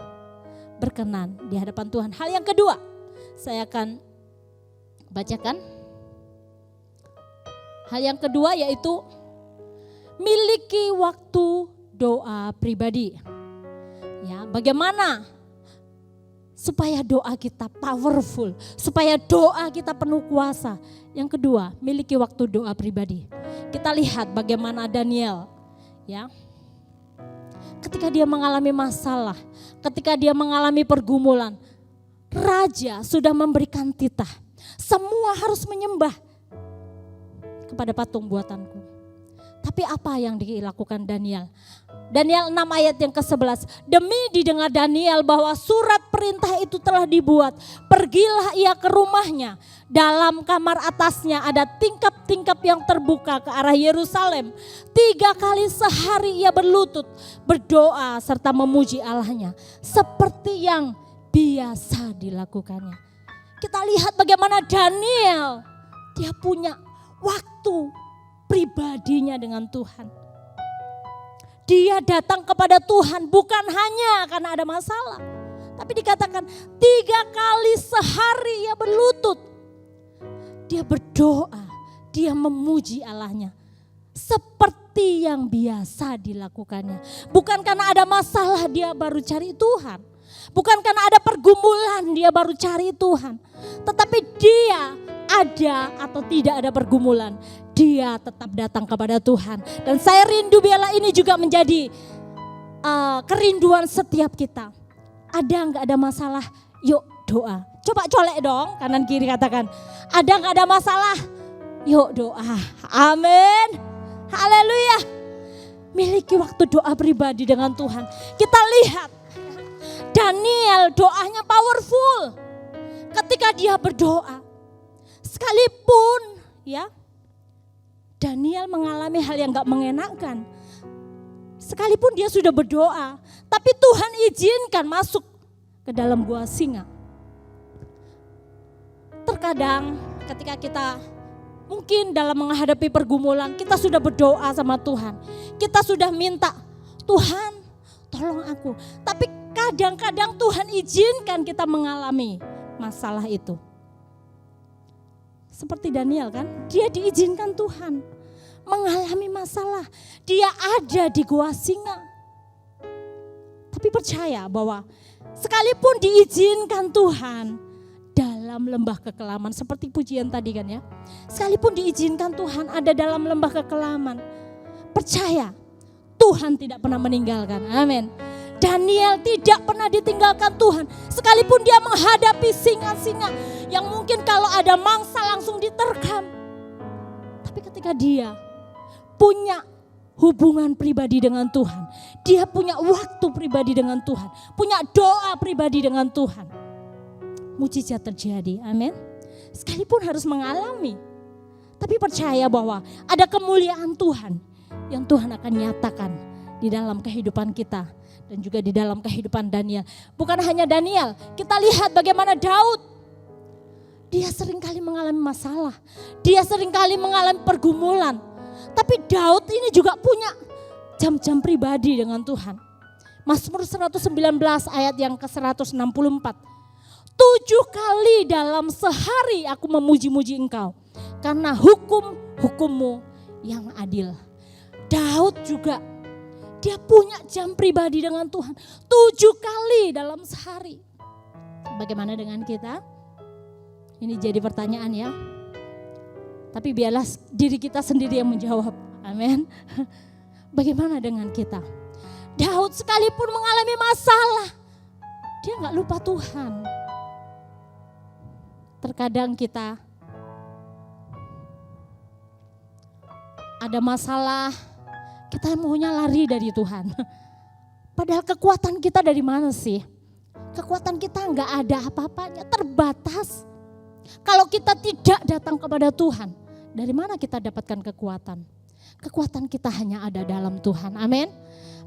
berkenan di hadapan Tuhan. Hal yang kedua, saya akan bacakan. Hal yang kedua yaitu miliki waktu doa pribadi. Ya, bagaimana supaya doa kita powerful, supaya doa kita penuh kuasa. Yang kedua, miliki waktu doa pribadi. Kita lihat bagaimana Daniel, ya. Ketika dia mengalami masalah, ketika dia mengalami pergumulan, raja sudah memberikan titah. Semua harus menyembah kepada patung buatanku. Tapi apa yang dilakukan Daniel? Daniel 6 ayat yang ke-11. Demi didengar Daniel bahwa surat perintah itu telah dibuat, pergilah ia ke rumahnya. Dalam kamar atasnya ada tingkap-tingkap yang terbuka ke arah Yerusalem. 3 kali sehari ia berlutut, berdoa serta memuji Allahnya. Seperti yang biasa dilakukannya. Kita lihat bagaimana Daniel, dia punya waktu pribadinya dengan Tuhan. Dia datang kepada Tuhan bukan hanya karena ada masalah. Tapi dikatakan 3 kali sehari ia berlutut. Dia berdoa, dia memuji Allahnya. Seperti yang biasa dilakukannya. Bukan karena ada masalah dia baru cari Tuhan. Bukan karena ada pergumulan dia baru cari Tuhan. Tetapi dia ada atau tidak ada pergumulan, dia tetap datang kepada Tuhan. Dan saya rindu biarlah ini juga menjadi kerinduan setiap kita. Ada nggak ada masalah? Yuk doa. Coba colek dong kanan kiri katakan. Ada nggak ada masalah? Yuk doa. Amin. Haleluya. Miliki waktu doa pribadi dengan Tuhan. Kita lihat Daniel doanya powerful. Ketika dia berdoa, sekalipun ya Daniel mengalami hal yang gak mengenakan. Sekalipun dia sudah berdoa, tapi Tuhan izinkan masuk ke dalam gua singa. Terkadang ketika kita mungkin dalam menghadapi pergumulan, kita sudah berdoa sama Tuhan. Kita sudah minta, Tuhan tolong aku. Tapi kadang-kadang Tuhan izinkan kita mengalami masalah itu. Seperti Daniel kan, dia diizinkan Tuhan mengalami masalah. Dia ada di gua singa. Tapi percaya bahwa sekalipun diizinkan Tuhan dalam lembah kekelaman, seperti pujian tadi kan ya. Sekalipun diizinkan Tuhan ada dalam lembah kekelaman, percaya Tuhan tidak pernah meninggalkan. Amin. Daniel tidak pernah ditinggalkan Tuhan. Sekalipun dia menghadapi singa-singa yang mungkin kalau ada mangsa langsung diterkam. Tapi ketika dia punya hubungan pribadi dengan Tuhan, dia punya waktu pribadi dengan Tuhan, punya doa pribadi dengan Tuhan, mujizat terjadi. Amin. Sekalipun harus mengalami, tapi percaya bahwa ada kemuliaan Tuhan yang Tuhan akan nyatakan di dalam kehidupan kita dan juga di dalam kehidupan Daniel. Bukan hanya Daniel, kita lihat bagaimana Daud. Dia seringkali mengalami masalah, dia seringkali mengalami pergumulan. Tapi Daud ini juga punya jam-jam pribadi dengan Tuhan. Mazmur 119 ayat yang ke-164. 7 kali dalam sehari aku memuji-muji Engkau, karena hukum-hukum-Mu yang adil. Daud juga, dia punya jam pribadi dengan Tuhan. 7 kali dalam sehari. Bagaimana dengan kita? Ini jadi pertanyaan ya. Tapi biarlah diri kita sendiri yang menjawab. Amin. Bagaimana dengan kita? Daud sekalipun mengalami masalah, dia gak lupa Tuhan. Terkadang kita ada masalah, kita maunya lari dari Tuhan. Padahal kekuatan kita dari mana sih? Kekuatan kita gak ada apa-apanya, terbatas. Kalau kita tidak datang kepada Tuhan, dari mana kita dapatkan kekuatan? Kekuatan kita hanya ada dalam Tuhan. Amin.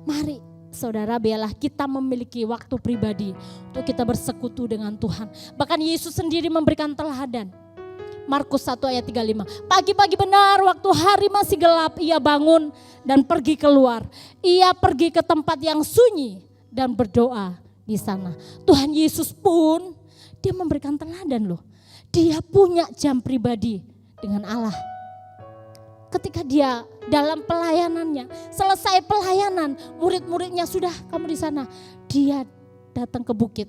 Mari saudara, biarlah kita memiliki waktu pribadi untuk kita bersekutu dengan Tuhan. Bahkan Yesus sendiri memberikan teladan. Markus 1 ayat 35. Pagi-pagi benar waktu hari masih gelap, ia bangun dan pergi keluar. Ia pergi ke tempat yang sunyi dan berdoa di sana. Tuhan Yesus pun dia memberikan teladan loh. Dia punya jam pribadi dengan Allah. Ketika dia dalam pelayanannya, selesai pelayanan, murid-muridnya sudah kamu di sana. Dia datang ke bukit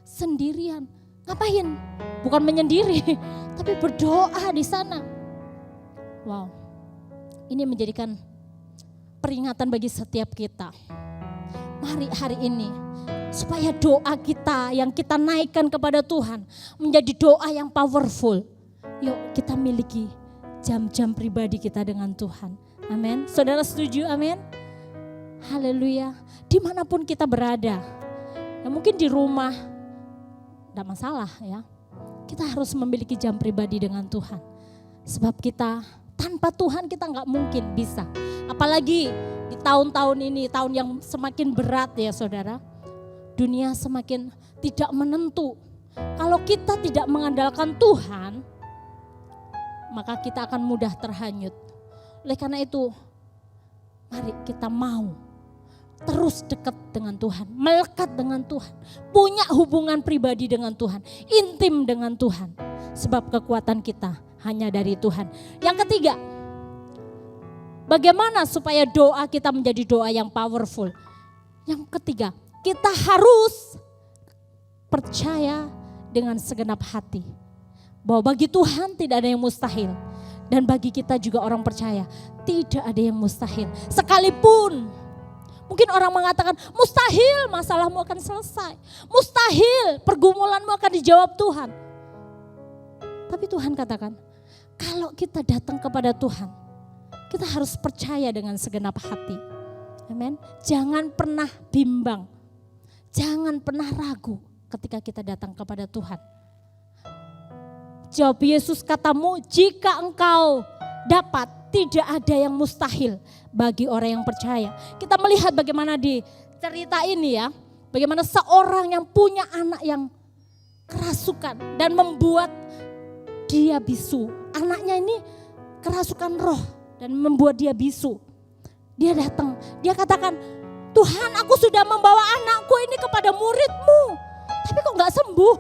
sendirian. Ngapain? Bukan menyendiri, tapi berdoa di sana. Wow, ini menjadikan peringatan bagi setiap kita. Mari hari ini, supaya doa kita yang kita naikkan kepada Tuhan menjadi doa yang powerful. Yuk kita miliki jam-jam pribadi kita dengan Tuhan. Amin. Saudara setuju? Amin. Haleluya. Dimanapun kita berada, ya mungkin di rumah, tidak masalah ya. Kita harus memiliki jam pribadi dengan Tuhan. Sebab kita tanpa Tuhan kita nggak mungkin bisa. Apalagi di tahun-tahun ini, tahun yang semakin berat ya saudara. Dunia semakin tidak menentu. Kalau kita tidak mengandalkan Tuhan, maka kita akan mudah terhanyut. Oleh karena itu, mari kita mau terus dekat dengan Tuhan, melekat dengan Tuhan, punya hubungan pribadi dengan Tuhan, intim dengan Tuhan. Sebab kekuatan kita hanya dari Tuhan. Yang ketiga, bagaimana supaya doa kita menjadi doa yang powerful? Yang ketiga, kita harus percaya dengan segenap hati bahwa bagi Tuhan tidak ada yang mustahil. Dan bagi kita juga orang percaya tidak ada yang mustahil. Sekalipun mungkin orang mengatakan mustahil masalahmu akan selesai. Mustahil pergumulanmu akan dijawab Tuhan. Tapi Tuhan katakan kalau kita datang kepada Tuhan, kita harus percaya dengan segenap hati. Amin. Jangan pernah bimbang. Jangan pernah ragu ketika kita datang kepada Tuhan. Jawab Yesus katamu, jika engkau dapat, tidak ada yang mustahil bagi orang yang percaya. Kita melihat bagaimana di cerita ini ya, bagaimana seorang yang punya anak yang kerasukan dan membuat dia bisu. Anaknya ini kerasukan roh dan membuat dia bisu. Dia datang, dia katakan, Tuhan, aku sudah membawa anakku ini kepada murid-Mu, tapi kok gak sembuh?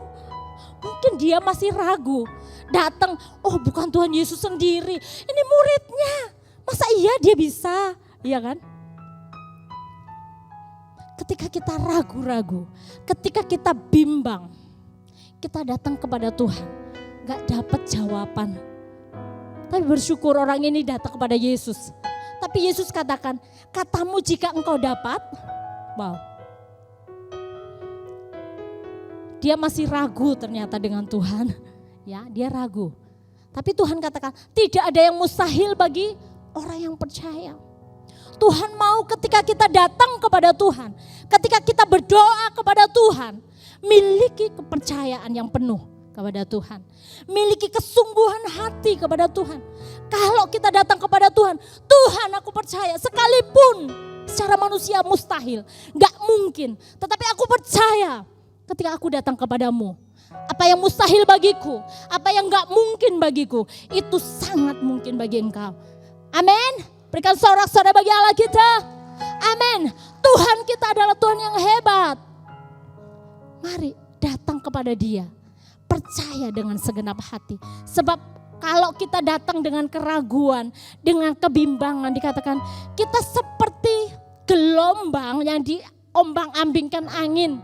Mungkin dia masih ragu. Datang, oh bukan Tuhan Yesus sendiri, ini muridnya. Masa iya dia bisa? Iya kan? Ketika kita ragu-ragu, ketika kita bimbang, kita datang kepada Tuhan, gak dapat jawaban. Tapi bersyukur orang ini datang kepada Yesus. Tapi Yesus katakan, katamu jika engkau dapat, wow. Dia masih ragu ternyata dengan Tuhan. Ya, dia ragu. Tapi Tuhan katakan, tidak ada yang mustahil bagi orang yang percaya. Tuhan mau ketika kita datang kepada Tuhan, ketika kita berdoa kepada Tuhan, miliki kepercayaan yang penuh kepada Tuhan. Miliki kesungguhan hati kepada Tuhan. Kalau kita datang kepada Tuhan, Tuhan aku percaya sekalipun secara manusia mustahil, gak mungkin. Tetapi aku percaya ketika aku datang kepadamu, apa yang mustahil bagiku, apa yang gak mungkin bagiku, itu sangat mungkin bagi engkau. Amin. Berikan sorak-sorai bagi Allah kita. Amin. Tuhan kita adalah Tuhan yang hebat. Mari datang kepada Dia. Percaya dengan segenap hati. Sebab kalau kita datang dengan keraguan, dengan kebimbangan, dikatakan kita seperti gelombang yang diombang-ambingkan angin.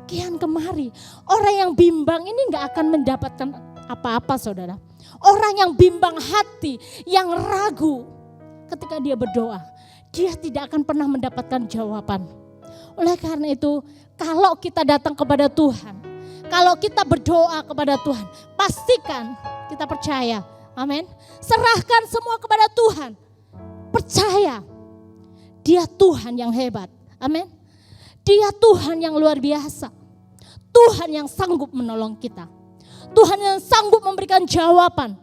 Kian kemari. Orang yang bimbang ini gak akan mendapatkan apa-apa, saudara. Orang yang bimbang hati, yang ragu, ketika dia berdoa, dia tidak akan pernah mendapatkan jawaban. Oleh karena itu, kalau kita datang kepada Tuhan, kalau kita berdoa kepada Tuhan, pastikan kita percaya. Amin. Serahkan semua kepada Tuhan. Percaya, Dia Tuhan yang hebat. Amin. Dia Tuhan yang luar biasa. Tuhan yang sanggup menolong kita. Tuhan yang sanggup memberikan jawaban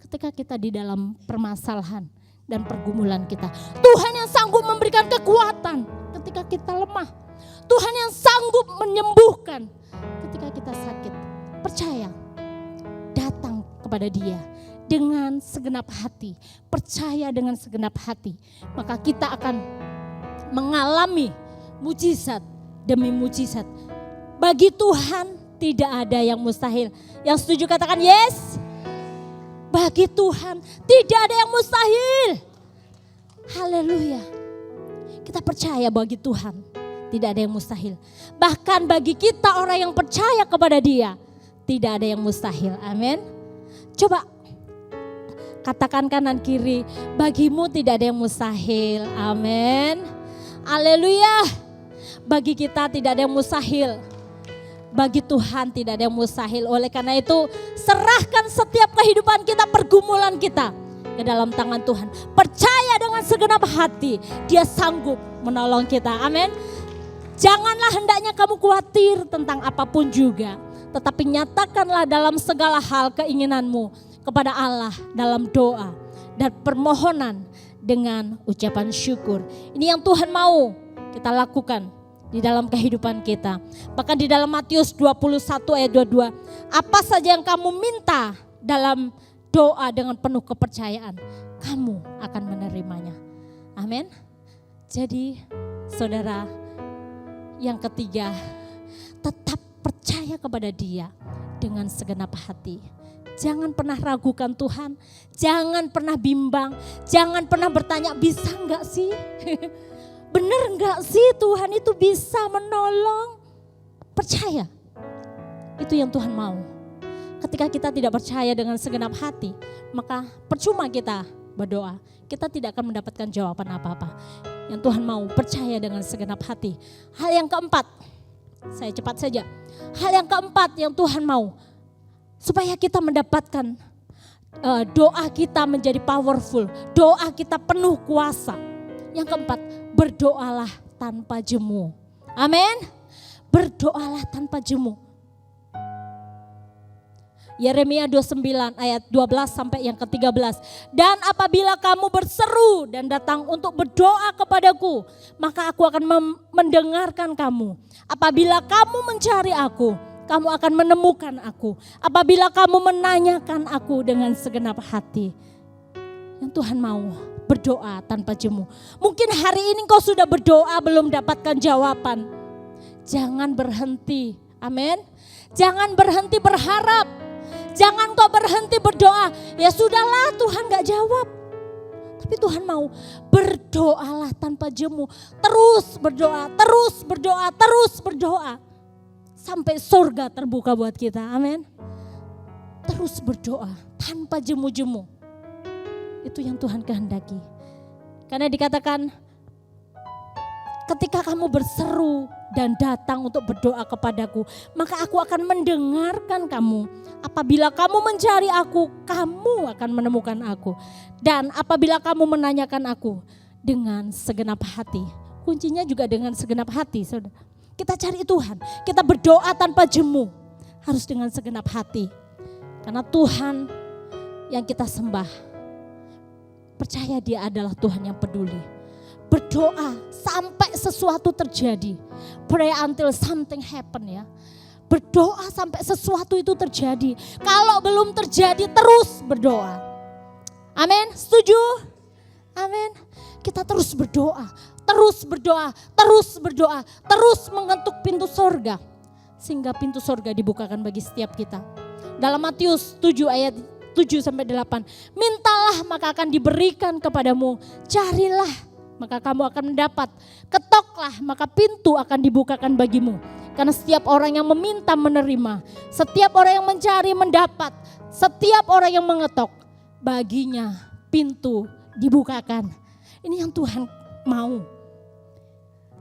ketika kita di dalam permasalahan dan pergumulan kita. Tuhan yang sanggup memberikan kekuatan ketika kita lemah. Tuhan yang sanggup menyembuhkan ketika kita sakit. Percaya, datang kepada Dia dengan segenap hati. Percaya dengan segenap hati. Maka kita akan mengalami mujizat demi mujizat. Bagi Tuhan tidak ada yang mustahil. Yang setuju katakan yes. Bagi Tuhan tidak ada yang mustahil. Haleluya. Kita percaya bagi Tuhan tidak ada yang mustahil. Bahkan bagi kita orang yang percaya kepada Dia tidak ada yang mustahil. Amin. Coba katakan kanan kiri, bagimu tidak ada yang mustahil. Amin. Haleluya. Bagi kita tidak ada yang mustahil. Bagi Tuhan tidak ada yang mustahil. Oleh karena itu serahkan setiap kehidupan kita, pergumulan kita ke dalam tangan Tuhan. Percaya dengan segenap hati, Dia sanggup menolong kita. Amin. Janganlah hendaknya kamu khawatir tentang apapun juga. Tetapi nyatakanlah dalam segala hal keinginanmu kepada Allah dalam doa dan permohonan dengan ucapan syukur. Ini yang Tuhan mau kita lakukan di dalam kehidupan kita. Bahkan di dalam Matius 21 ayat 22. Apa saja yang kamu minta dalam doa dengan penuh kepercayaan, kamu akan menerimanya. Amin. Jadi saudara, yang ketiga, tetap percaya kepada Dia dengan segenap hati. Jangan pernah ragukan Tuhan. Jangan pernah bimbang. Jangan pernah bertanya, bisa enggak sih? Bener enggak sih Tuhan itu bisa menolong? Percaya. Itu yang Tuhan mau. Ketika kita tidak percaya dengan segenap hati, maka percuma kita berdoa. Kita tidak akan mendapatkan jawaban apa-apa. Yang Tuhan mau, percaya dengan segenap hati. Hal yang keempat, saya cepat saja. Hal yang keempat yang Tuhan mau, supaya kita mendapatkan doa kita menjadi powerful. Doa kita penuh kuasa. Yang keempat, berdoalah tanpa jemu. Amin. Berdoalah tanpa jemu. Yeremia 29 ayat 12 sampai yang ke-13. Dan apabila kamu berseru dan datang untuk berdoa kepadaku, maka aku akan mendengarkan kamu. Apabila kamu mencari aku, kamu akan menemukan aku. Apabila kamu menanyakan aku dengan segenap hati. Yang Tuhan mau berdoa tanpa jemu. Mungkin hari ini kau sudah berdoa belum dapatkan jawaban. Jangan berhenti, amin. Jangan berhenti berharap. Jangan kau berhenti berdoa. Ya sudahlah, Tuhan gak jawab. Tapi Tuhan mau berdoalah tanpa jemu. Terus berdoa, terus berdoa, terus berdoa. Sampai surga terbuka buat kita, amin. Terus berdoa tanpa jemu-jemu. Itu yang Tuhan kehendaki. Karena dikatakan ketika kamu berseru dan datang untuk berdoa kepadaku, maka aku akan mendengarkan kamu. Apabila kamu mencari aku, kamu akan menemukan aku. Dan apabila kamu menanyakan aku dengan segenap hati. Kuncinya juga dengan segenap hati, saudara. Kita cari Tuhan, kita berdoa tanpa jemu. Harus dengan segenap hati. Karena Tuhan yang kita sembah, percaya Dia adalah Tuhan yang peduli. Berdoa sampai sesuatu terjadi. Pray until something happen ya. Berdoa sampai sesuatu itu terjadi. Kalau belum terjadi terus berdoa. Amin, setuju? Amin. Kita terus berdoa, terus berdoa, terus berdoa, terus mengetuk pintu sorga. Sehingga pintu sorga dibukakan bagi setiap kita. Dalam Matius 7 ayat 7-8. Mintalah maka akan diberikan kepadamu. Carilah maka kamu akan mendapat. Ketoklah maka pintu akan dibukakan bagimu. Karena setiap orang yang meminta menerima. Setiap orang yang mencari mendapat. Setiap orang yang mengetok, baginya pintu dibukakan. Ini yang Tuhan mau.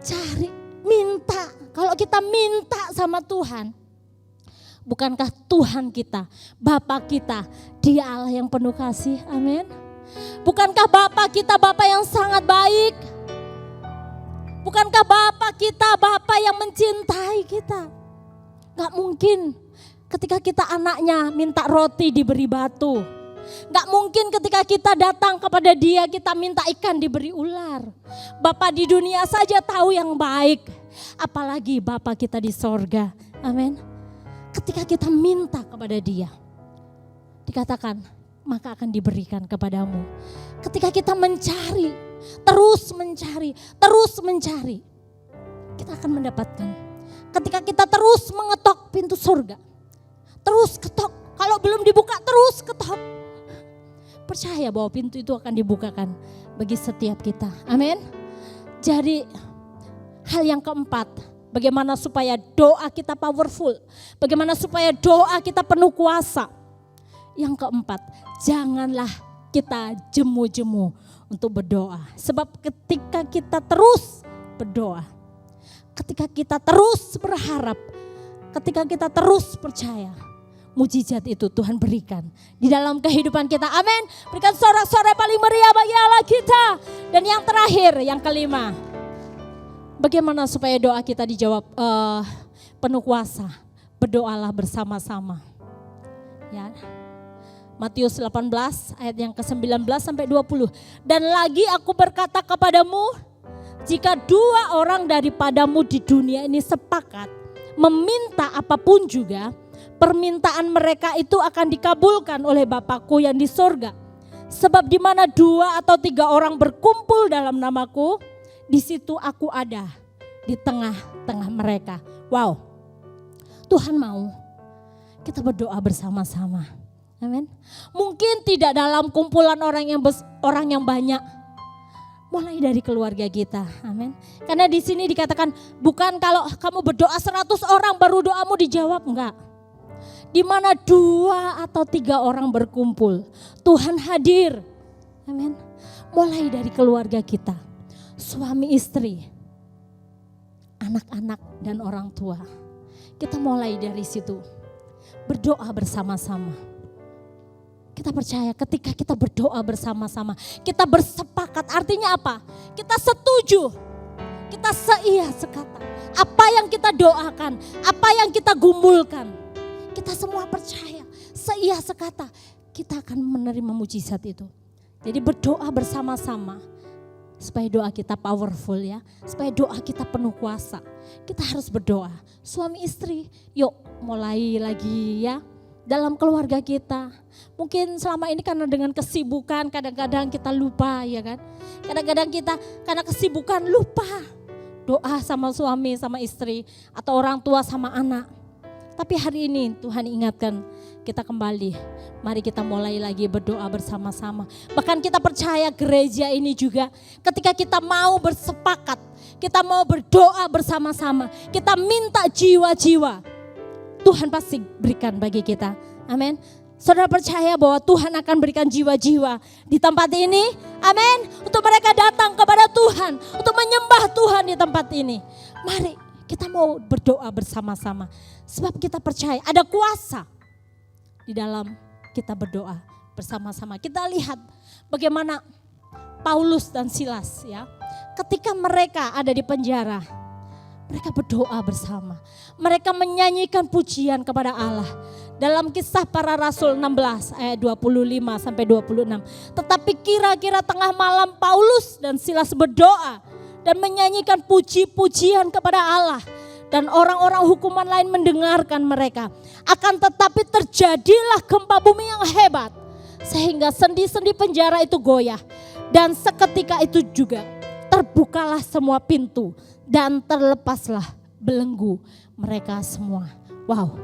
Cari, minta. Kalau kita minta sama Tuhan, bukankah Tuhan kita, Bapa kita, Dia Allah yang penuh kasih, amin. Bukankah Bapa kita Bapa yang sangat baik? Bukankah Bapa kita Bapa yang mencintai kita? Gak mungkin ketika kita anaknya minta roti diberi batu. Gak mungkin ketika kita datang kepada Dia kita minta ikan diberi ular. Bapa di dunia saja tahu yang baik, apalagi Bapa kita di sorga, amin. Ketika kita minta kepada Dia, dikatakan maka akan diberikan kepadamu. Ketika kita mencari, terus mencari, terus mencari, kita akan mendapatkan. Ketika kita terus mengetok pintu surga, terus ketok, kalau belum dibuka terus ketok. Percaya bahwa pintu itu akan dibukakan bagi setiap kita, amin. Jadi hal yang keempat, bagaimana supaya doa kita powerful, bagaimana supaya doa kita penuh kuasa. Yang keempat, janganlah kita jemu-jemu untuk berdoa. Sebab ketika kita terus berdoa, ketika kita terus berharap, ketika kita terus percaya, mujizat itu Tuhan berikan di dalam kehidupan kita. Amin. Berikan sorak-sorai paling meriah bagi Allah kita. Dan yang terakhir, yang kelima, bagaimana supaya doa kita dijawab penuh kuasa? Berdoalah bersama-sama. Ya. Matius 18 ayat yang ke-19 sampai 20. Dan lagi aku berkata kepadamu, jika dua orang daripadamu di dunia ini sepakat meminta apapun juga, permintaan mereka itu akan dikabulkan oleh Bapakku yang di sorga. Sebab di mana 2 atau 3 orang berkumpul dalam namaku, di situ aku ada di tengah-tengah mereka. Wow, Tuhan mau kita berdoa bersama-sama. Amin. Mungkin tidak dalam kumpulan orang yang banyak. Mulai dari keluarga kita. Amin. Karena di sini dikatakan bukan kalau kamu berdoa 100 orang baru doamu dijawab, enggak. Di mana 2 atau 3 orang berkumpul, Tuhan hadir. Amin. Mulai dari keluarga kita, suami istri, anak-anak dan orang tua. Kita mulai dari situ. Berdoa bersama-sama. Kita percaya ketika kita berdoa bersama-sama, kita bersepakat, artinya apa? Kita setuju, kita seia sekata. Apa yang kita doakan, apa yang kita gumulkan, kita semua percaya, seia sekata, kita akan menerima mujizat itu. Jadi berdoa bersama-sama, supaya doa kita powerful ya, supaya doa kita penuh kuasa. Kita harus berdoa, suami istri, yuk mulai lagi ya. dalam keluarga kita. Mungkin selama ini karena dengan kesibukan kadang-kadang kita lupa, ya kan. Kadang-kadang kita karena kesibukan lupa doa sama suami, sama istri, atau orang tua sama anak. Tapi hari ini Tuhan ingatkan kita kembali. Mari kita mulai lagi berdoa bersama-sama. Bahkan kita percaya gereja ini juga ketika kita mau bersepakat, kita mau berdoa bersama-sama, kita minta jiwa-jiwa, Tuhan pasti berikan bagi kita. Amin. Saudara percaya bahwa Tuhan akan berikan jiwa-jiwa di tempat ini. Amin. Untuk mereka datang kepada Tuhan, untuk menyembah Tuhan di tempat ini. Mari kita mau berdoa bersama-sama. Sebab kita percaya ada kuasa di dalam kita berdoa bersama-sama. Kita lihat bagaimana Paulus dan Silas, ya. Ketika mereka ada di penjara, mereka berdoa bersama. Mereka menyanyikan pujian kepada Allah. Dalam Kisah Para Rasul 16 ayat 25 sampai 26. Tetapi kira-kira tengah malam Paulus dan Silas berdoa dan menyanyikan puji-pujian kepada Allah. Dan orang-orang hukuman lain mendengarkan mereka. Akan tetapi terjadilah gempa bumi yang hebat. Sehingga sendi-sendi penjara itu goyah. Dan seketika itu juga terbukalah semua pintu. Dan terlepaslah belenggu mereka semua. Wow,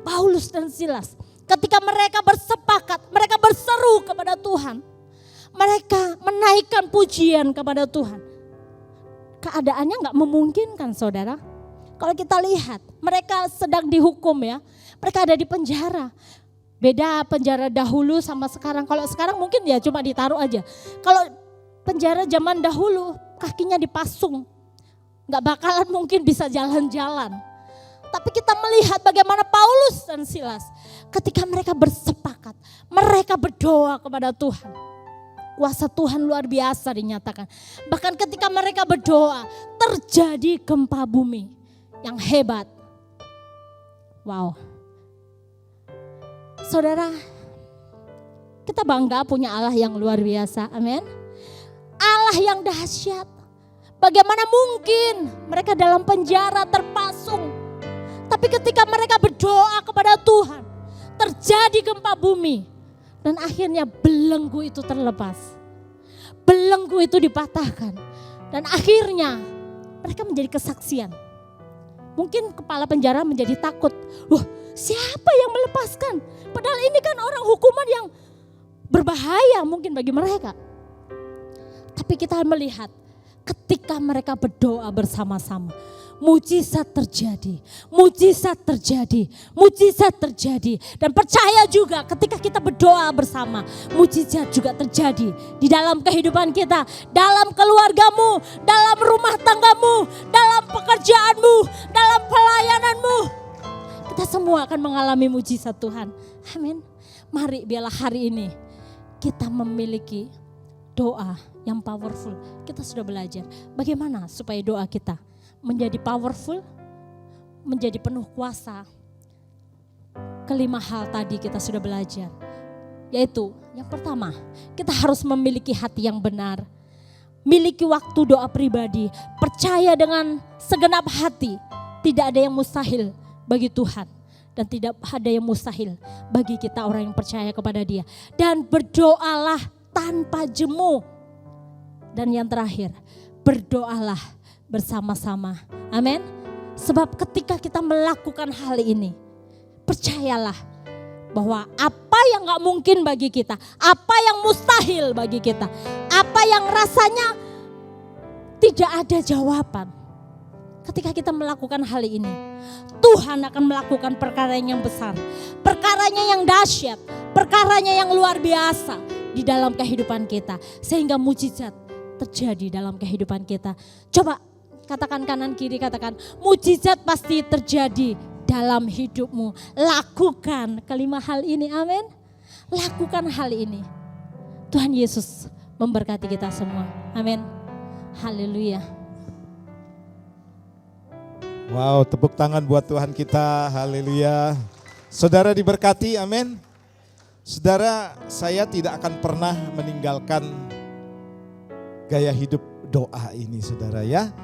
Paulus dan Silas ketika mereka bersepakat, mereka berseru kepada Tuhan. Mereka menaikkan pujian kepada Tuhan. Keadaannya gak memungkinkan, saudara. Kalau kita lihat, mereka sedang dihukum, ya. Mereka ada di penjara. Beda penjara dahulu sama sekarang. Kalau sekarang mungkin ya cuma ditaruh aja. Kalau penjara zaman dahulu kakinya dipasung. Gak bakalan mungkin bisa jalan-jalan. Tapi kita melihat bagaimana Paulus dan Silas ketika mereka bersepakat. Mereka berdoa kepada Tuhan. Kuasa Tuhan luar biasa dinyatakan. Bahkan ketika mereka berdoa terjadi gempa bumi yang hebat. Wow. Saudara, kita bangga punya Allah yang luar biasa. Amin. Allah yang dahsyat. Bagaimana mungkin mereka dalam penjara terpasung. Tapi ketika mereka berdoa kepada Tuhan, terjadi gempa bumi. Dan akhirnya belenggu itu terlepas. Belenggu itu dipatahkan. Dan akhirnya mereka menjadi kesaksian. Mungkin kepala penjara menjadi takut. Wah, siapa yang melepaskan? Padahal ini kan orang hukuman yang berbahaya mungkin bagi mereka. Tapi kita melihat ketika mereka berdoa bersama-sama, mujizat terjadi, mujizat terjadi, mujizat terjadi. Dan percaya juga ketika kita berdoa bersama, mujizat juga terjadi di dalam kehidupan kita, dalam keluargamu, dalam rumah tanggamu, dalam pekerjaanmu, dalam pelayananmu. Kita semua akan mengalami mujizat Tuhan. Amin. Mari biarlah hari ini kita memiliki doa yang powerful. Kita sudah belajar bagaimana supaya doa kita menjadi powerful, menjadi penuh kuasa. Kelima hal tadi kita sudah belajar. Yaitu yang pertama, kita harus memiliki hati yang benar. Miliki waktu doa pribadi. Percaya dengan segenap hati. Tidak ada yang mustahil bagi Tuhan. Dan tidak ada yang mustahil bagi kita orang yang percaya kepada Dia. Dan berdoalah tanpa jemu. Dan yang terakhir, berdoalah bersama-sama. Amin. Sebab ketika kita melakukan hal ini, percayalah bahwa apa yang gak mungkin bagi kita, apa yang mustahil bagi kita, apa yang rasanya tidak ada jawaban. Ketika kita melakukan hal ini, Tuhan akan melakukan perkara yang besar, perkaranya yang dahsyat, perkaranya yang luar biasa di dalam kehidupan kita. Sehingga mujizat terjadi dalam kehidupan kita. Coba katakan kanan kiri, katakan mujizat pasti terjadi dalam hidupmu. Lakukan kelima hal ini, amin. Lakukan hal ini. Tuhan Yesus memberkati kita semua, amin. Haleluya. Wow, tepuk tangan buat Tuhan kita, haleluya. Saudara diberkati, amin. Saudara, saya tidak akan pernah meninggalkan gaya hidup doa ini, saudara ya.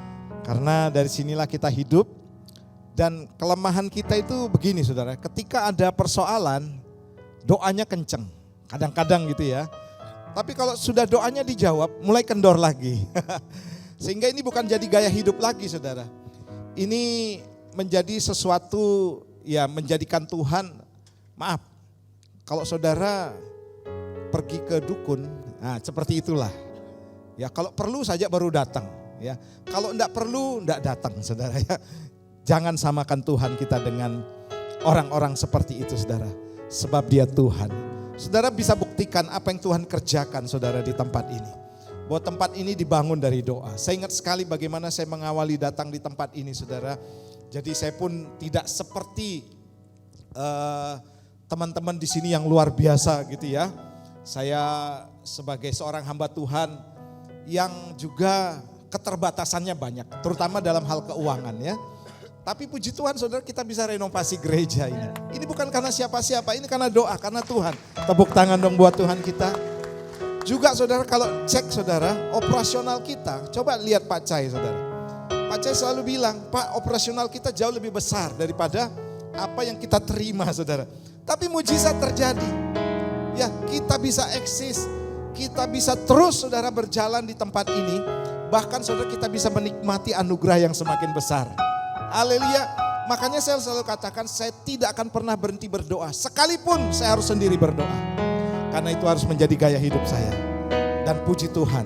Karena dari sinilah kita hidup Dan kelemahan kita itu begini saudara, ketika ada persoalan doanya kenceng, kadang-kadang gitu ya. Tapi kalau sudah doanya dijawab mulai kendor lagi. Sehingga ini bukan jadi gaya hidup lagi saudara. Ini menjadi sesuatu ya menjadikan Tuhan, maaf, kalau saudara pergi ke dukun, nah seperti itulah. Ya kalau perlu saja baru datang ya. Kalau enggak perlu enggak datang saudara ya. Jangan samakan Tuhan kita dengan orang-orang seperti itu saudara. Sebab dia Tuhan. Saudara bisa buktikan apa yang Tuhan kerjakan saudara di tempat ini. Bahwa tempat ini dibangun dari doa. Saya ingat sekali bagaimana saya mengawali datang di tempat ini saudara. Jadi saya pun tidak seperti teman-teman di sini yang luar biasa gitu ya. Saya sebagai seorang hamba Tuhan yang juga keterbatasannya banyak. Terutama dalam hal keuangan ya. Tapi puji Tuhan saudara kita bisa renovasi gereja ini. Ini bukan karena siapa-siapa, ini karena doa, karena Tuhan. Tepuk tangan dong buat Tuhan kita. Juga saudara kalau cek saudara, operasional kita, coba lihat Pak Cai saudara. Pak Cai selalu bilang, Pak operasional kita jauh lebih besar daripada apa yang kita terima saudara. Tapi mujizat terjadi. Ya kita bisa eksis, kita bisa terus saudara berjalan di tempat ini. Bahkan saudara kita bisa menikmati anugerah yang semakin besar. Haleluya. Makanya saya selalu katakan saya tidak akan pernah berhenti berdoa. Sekalipun saya harus sendiri berdoa. Karena itu harus menjadi gaya hidup saya. Dan puji Tuhan.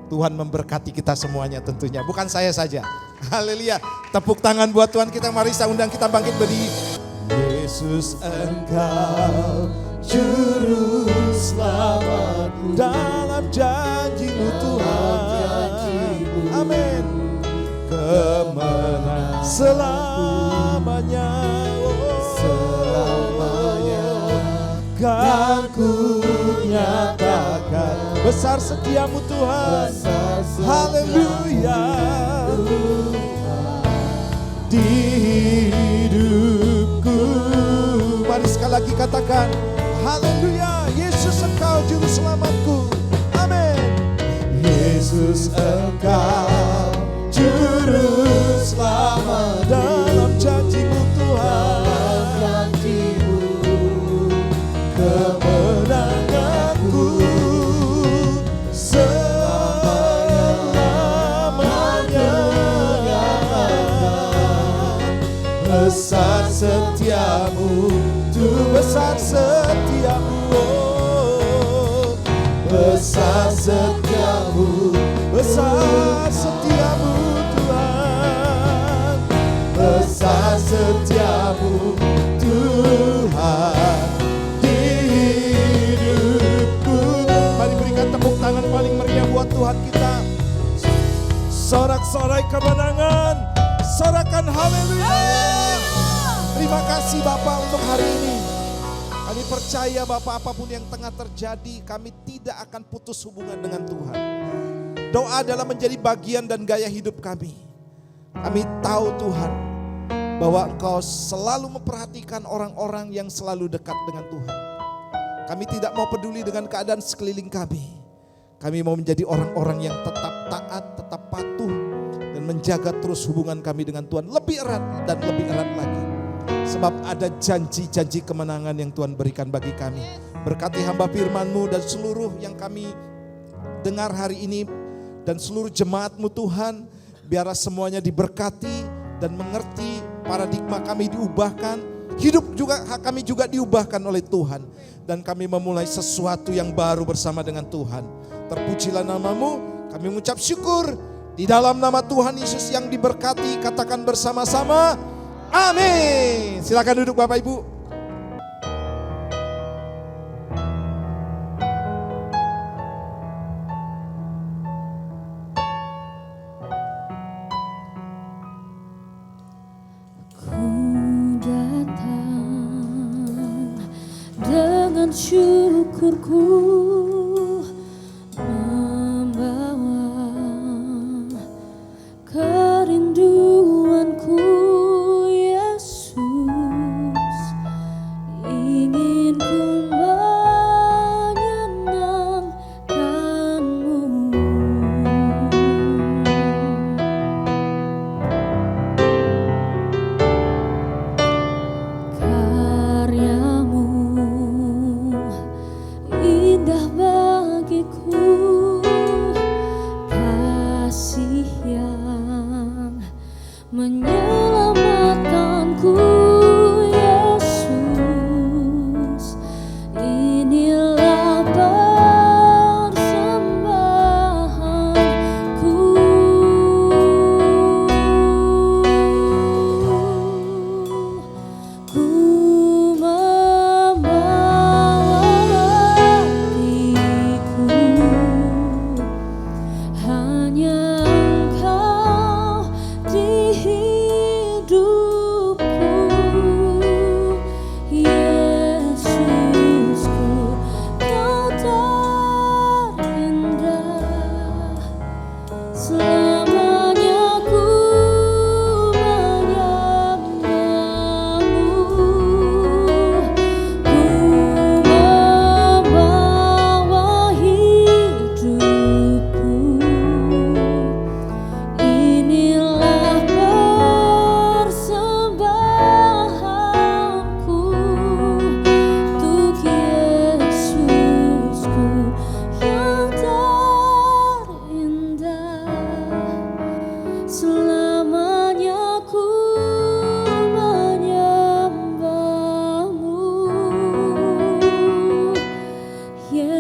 Tuhan memberkati kita semuanya tentunya. Bukan saya saja. Haleluya. Tepuk tangan buat Tuhan kita. Mari saya undang kita bangkit berdiri. Yesus Engkau Juru Selamatku. Dalam janji-Mu Tuhan. Amin. Kemenangan selamanya, selamanya kan ku nyatakan besar setiamu Tuhan, haleluya. Di hidupku, mari sekali lagi katakan, haleluya. Yesus Engkau Juru Selamatku, amin. Yesus Engkau Juru Selamat dalam janji-Mu Tuhan, janji-Mu kemenanganku selamanya. Besar setiamu, Tuhan besar setiamu, oh. Besar setiamu, besar setiamu Tuhan, besar setiamu Tuhan di hidupku. Mari berikan tepuk tangan paling meriah buat Tuhan kita. Sorak-sorai kemenangan, sorakan haleluya. Terima kasih Bapak untuk hari ini. Kami percaya Bapak apapun yang tengah terjadi, kami tidak akan putus hubungan dengan Tuhan. Doa adalah menjadi bagian dan gaya hidup kami. Kami tahu Tuhan bahwa Engkau selalu memperhatikan orang-orang yang selalu dekat dengan Tuhan. Kami tidak mau peduli dengan keadaan sekeliling kami. Kami mau menjadi orang-orang yang tetap taat, tetap patuh dan menjaga terus hubungan kami dengan Tuhan lebih erat dan lebih erat lagi. Sebab ada janji-janji kemenangan yang Tuhan berikan bagi kami. Berkati hamba firman-Mu dan seluruh yang kami dengar hari ini dan seluruh jemaat-Mu Tuhan. Biarlah semuanya diberkati dan mengerti paradigma kami diubahkan. Hidup juga kami juga diubahkan oleh Tuhan. Dan kami memulai sesuatu yang baru bersama dengan Tuhan. Terpujilah nama-Mu, kami mengucap syukur. Di dalam nama Tuhan Yesus yang diberkati, katakan bersama-sama. Amin. Silakan duduk Bapak Ibu. Ku datang dengan syukurku, membawa kerinduanku.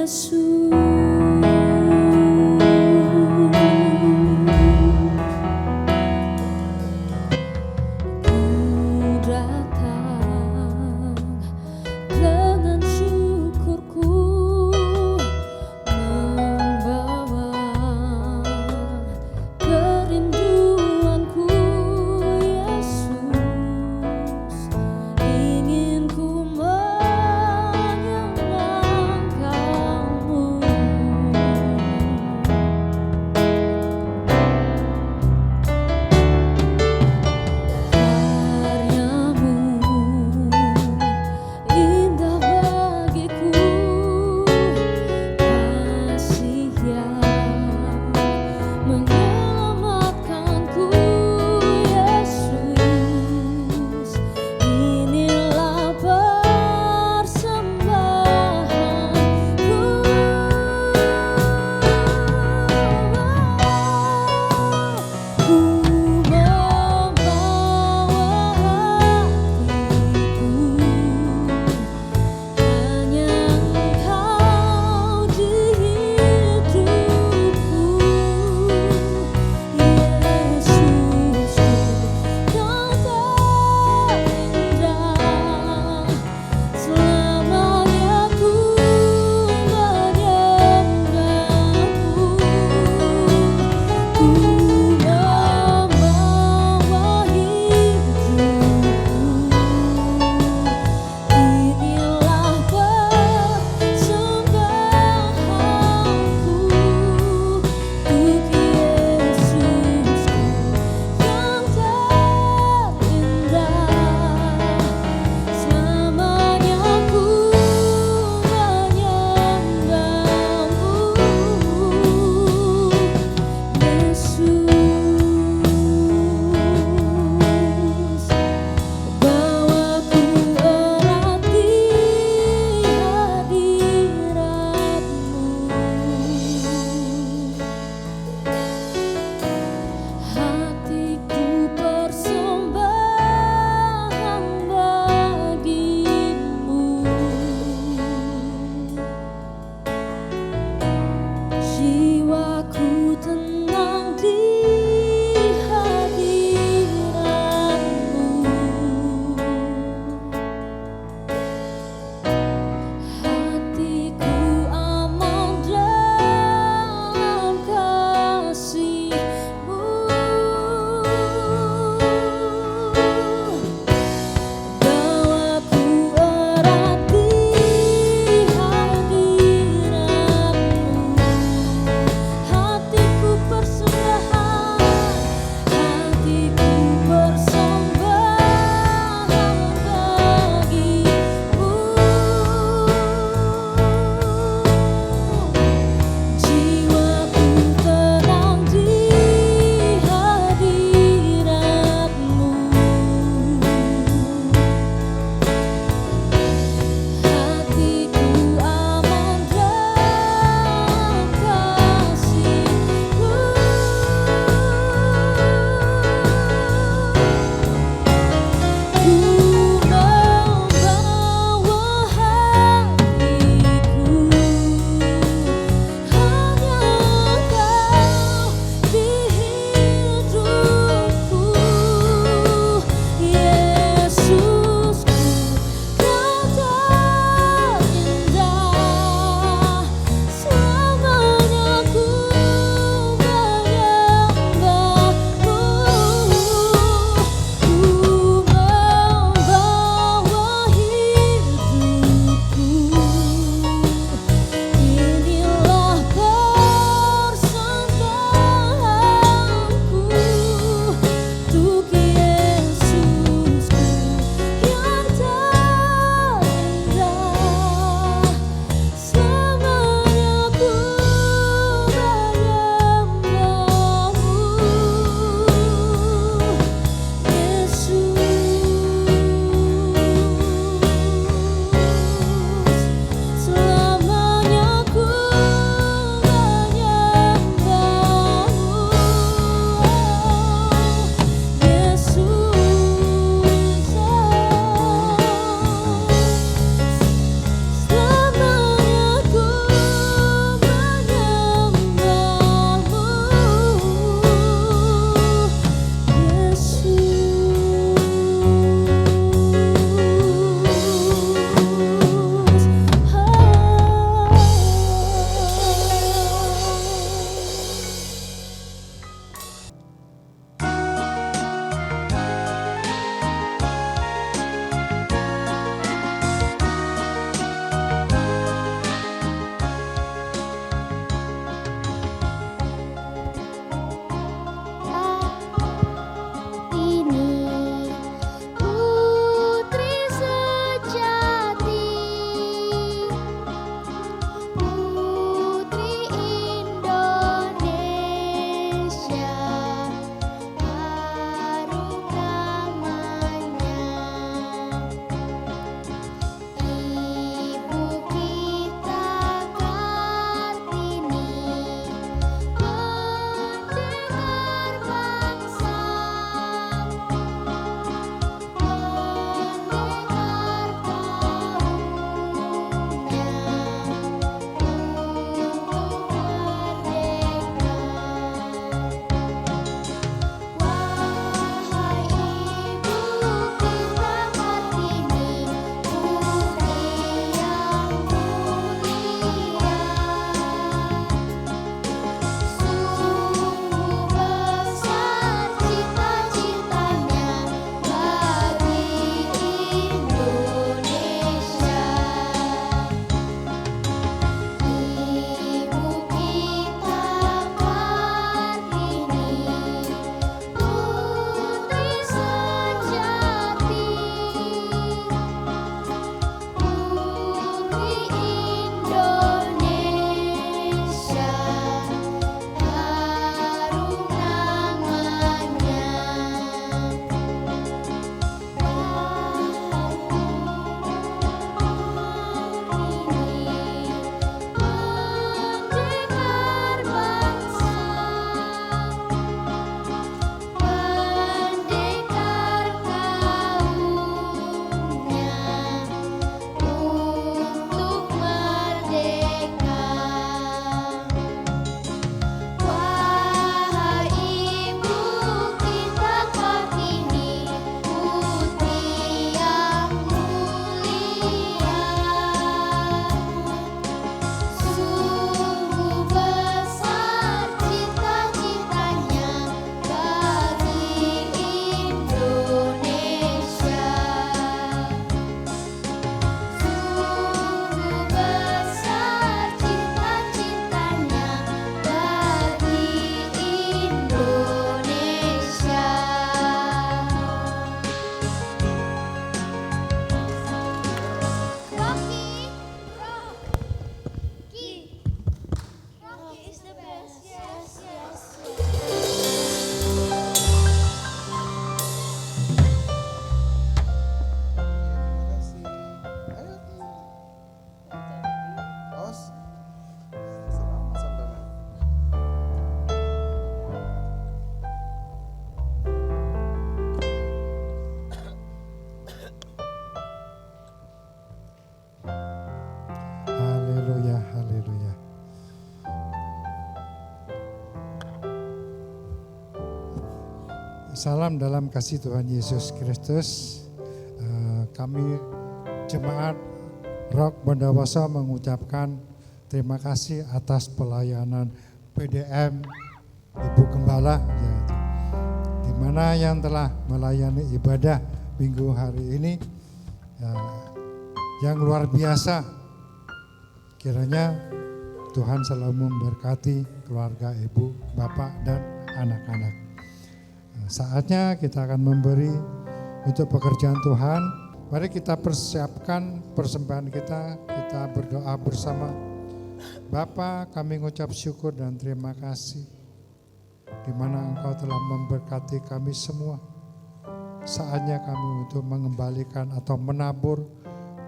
Yesus. Ku datang dengan syukurku, membawa kerinduanku, Yesus. Ingin ku menyenangkanmu. Salam dalam kasih Tuhan Yesus Kristus. Kami jemaat Rock Bondowoso mengucapkan terima kasih atas pelayanan PDM Ibu Gembala, di mana yang telah melayani ibadah minggu hari ini yang luar biasa. Kiranya Tuhan selalu memberkati keluarga ibu, bapak, dan anak-anak. Saatnya kita akan memberi untuk pekerjaan Tuhan. Mari kita persiapkan persembahan kita berdoa bersama. Bapa, kami mengucap syukur dan terima kasih di mana Engkau telah memberkati kami semua. Saatnya kami untuk mengembalikan atau menabur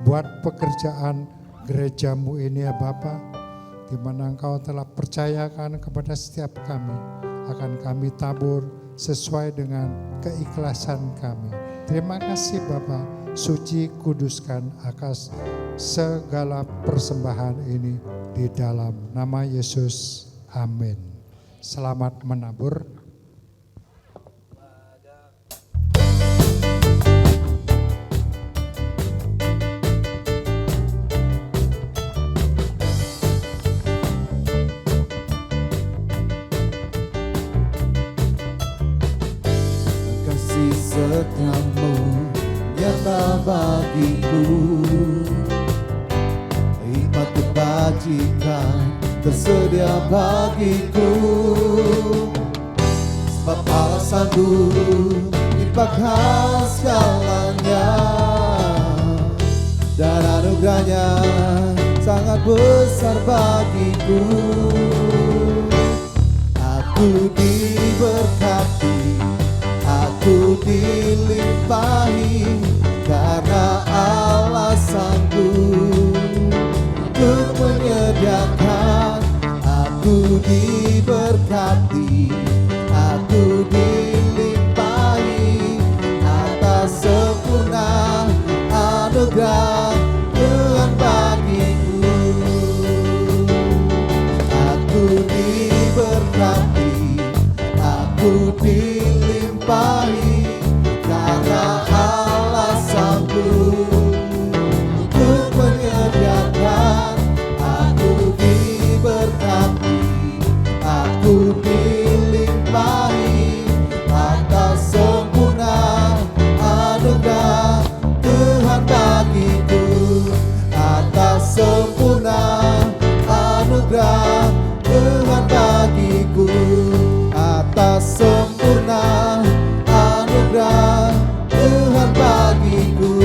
buat pekerjaan gerejamu ini ya Bapa, di mana Engkau telah percayakan kepada setiap kami, akan kami tabur sesuai dengan keikhlasan kami. Terima kasih Bapa, suci kuduskan atas segala persembahan ini di dalam nama Yesus. Amin. Selamat menabur. Kasih setiamu nyata bagiku, hikmat kebajikan tersedia bagiku. Sebab alasanku dipakaikan segalanya, dan anugerahnya sangat besar bagiku. Aku diberkati, aku dilimpahi, karena alasanku untuk menyediakan. Aku diberkati, aku dilimpahi atas sempurna anugerah Tuhan bagiku. Aku diberkati, aku dilimpahi, karena alasanku untuk menyediakan. Aku diberkati, aku dilimpahi atas sempurna anugerah Tuhan bagiku. Atas sempurna anugerah Tuhan bagiku. Atas sempurna anugerah Tuhan bagiku.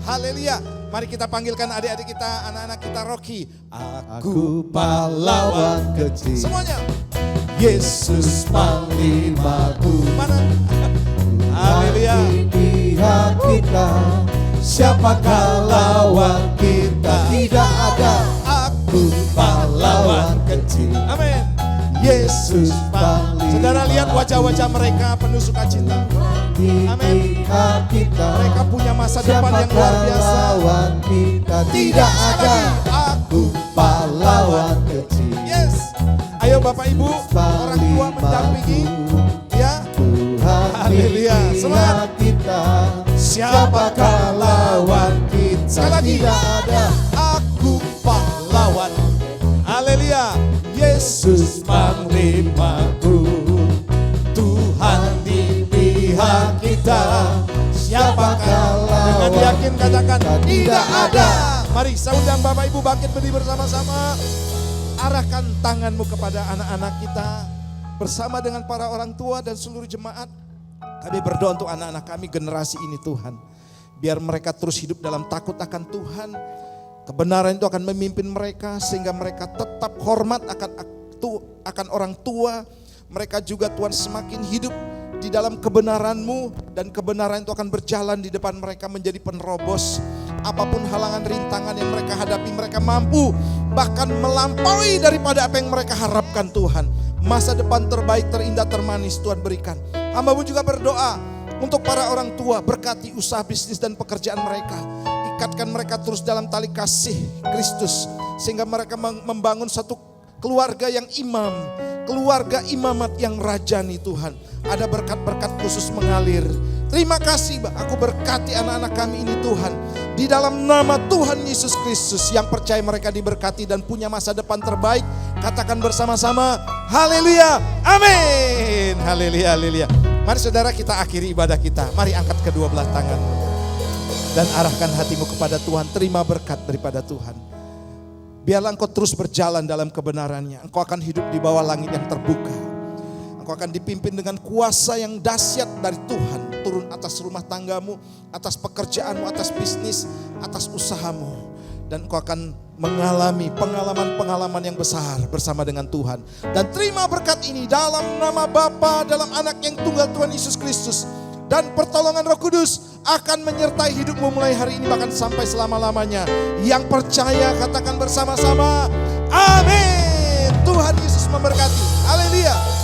Haleluya. Mari kita panggilkan adik-adik kita, anak-anak kita Rocky. Aku pahlawan kecil, Semuanya. Yesus panglimaku. Mana? Haleluya. Di pihak kita, siapakah lawan kita? Tidak ada. Aku pahlawan kecil, Amin. Yesus panglima. Saudara lihat wajah-wajah mereka penuh sukacita. Di Amin. pihak kita, Mereka punya masa depan yang luar siapakah biasa. lawan kita? Tidak ada. Aku pahlawan kecil, Yes. Ayo Bapak Ibu, orang tua mendampingi. Ya, Tuhan haleluya. Semangat. kita. Siapakah lawan kita? Sekali lagi. Tidak ada. Aku pahlawan. Haleluya. Yesus panglimaku. Tuhan di pihak kita. Siapakah lawan? Dengan yakin katakan tidak ada. Mari saya undang Bapak Ibu bangkit berdiri bersama-sama. Arahkan tanganmu kepada anak-anak kita. Bersama dengan para orang tua dan seluruh jemaat. Kami berdoa untuk anak-anak kami generasi ini Tuhan. Biar mereka terus hidup dalam takut akan Tuhan. Kebenaran itu akan memimpin mereka sehingga mereka tetap hormat akan orang tua. Mereka juga Tuhan semakin hidup di dalam kebenaran-Mu dan kebenaran itu akan berjalan di depan mereka menjadi penerobos. Apapun halangan rintangan yang mereka hadapi, mereka mampu bahkan melampaui daripada apa yang mereka harapkan Tuhan. Masa depan terbaik, terindah, termanis Tuhan berikan. Hamba-Mu juga berdoa untuk para orang tua, berkati usaha bisnis dan pekerjaan mereka. Ikatkan mereka terus dalam tali kasih Kristus. Sehingga mereka membangun satu keluarga yang imam. Keluarga imamat yang rajani Tuhan. Ada berkat-berkat khusus mengalir. Terima kasih, aku berkati anak-anak kami ini Tuhan. Di dalam nama Tuhan Yesus Kristus yang percaya mereka diberkati dan punya masa depan terbaik. Katakan bersama-sama, haleluya, amin. Haleluya, haleluya. Mari saudara kita akhiri ibadah kita. Mari angkat kedua belah tangan. Dan arahkan hatimu kepada Tuhan. Terima berkat daripada Tuhan. Biarlah engkau terus berjalan dalam kebenarannya. Engkau akan hidup di bawah langit yang terbuka. Engkau akan dipimpin dengan kuasa yang dahsyat dari Tuhan. Turun atas rumah tanggamu, atas pekerjaanmu, atas bisnis, atas usahamu. Dan engkau akan mengalami pengalaman-pengalaman yang besar bersama dengan Tuhan. Dan terima berkat ini dalam nama Bapa, dalam Anak yang tunggal Tuhan Yesus Kristus. Dan pertolongan Roh Kudus akan menyertai hidupmu mulai hari ini bahkan sampai selama-lamanya. Yang percaya katakan bersama-sama, amin. Tuhan Yesus memberkati. Haleluya.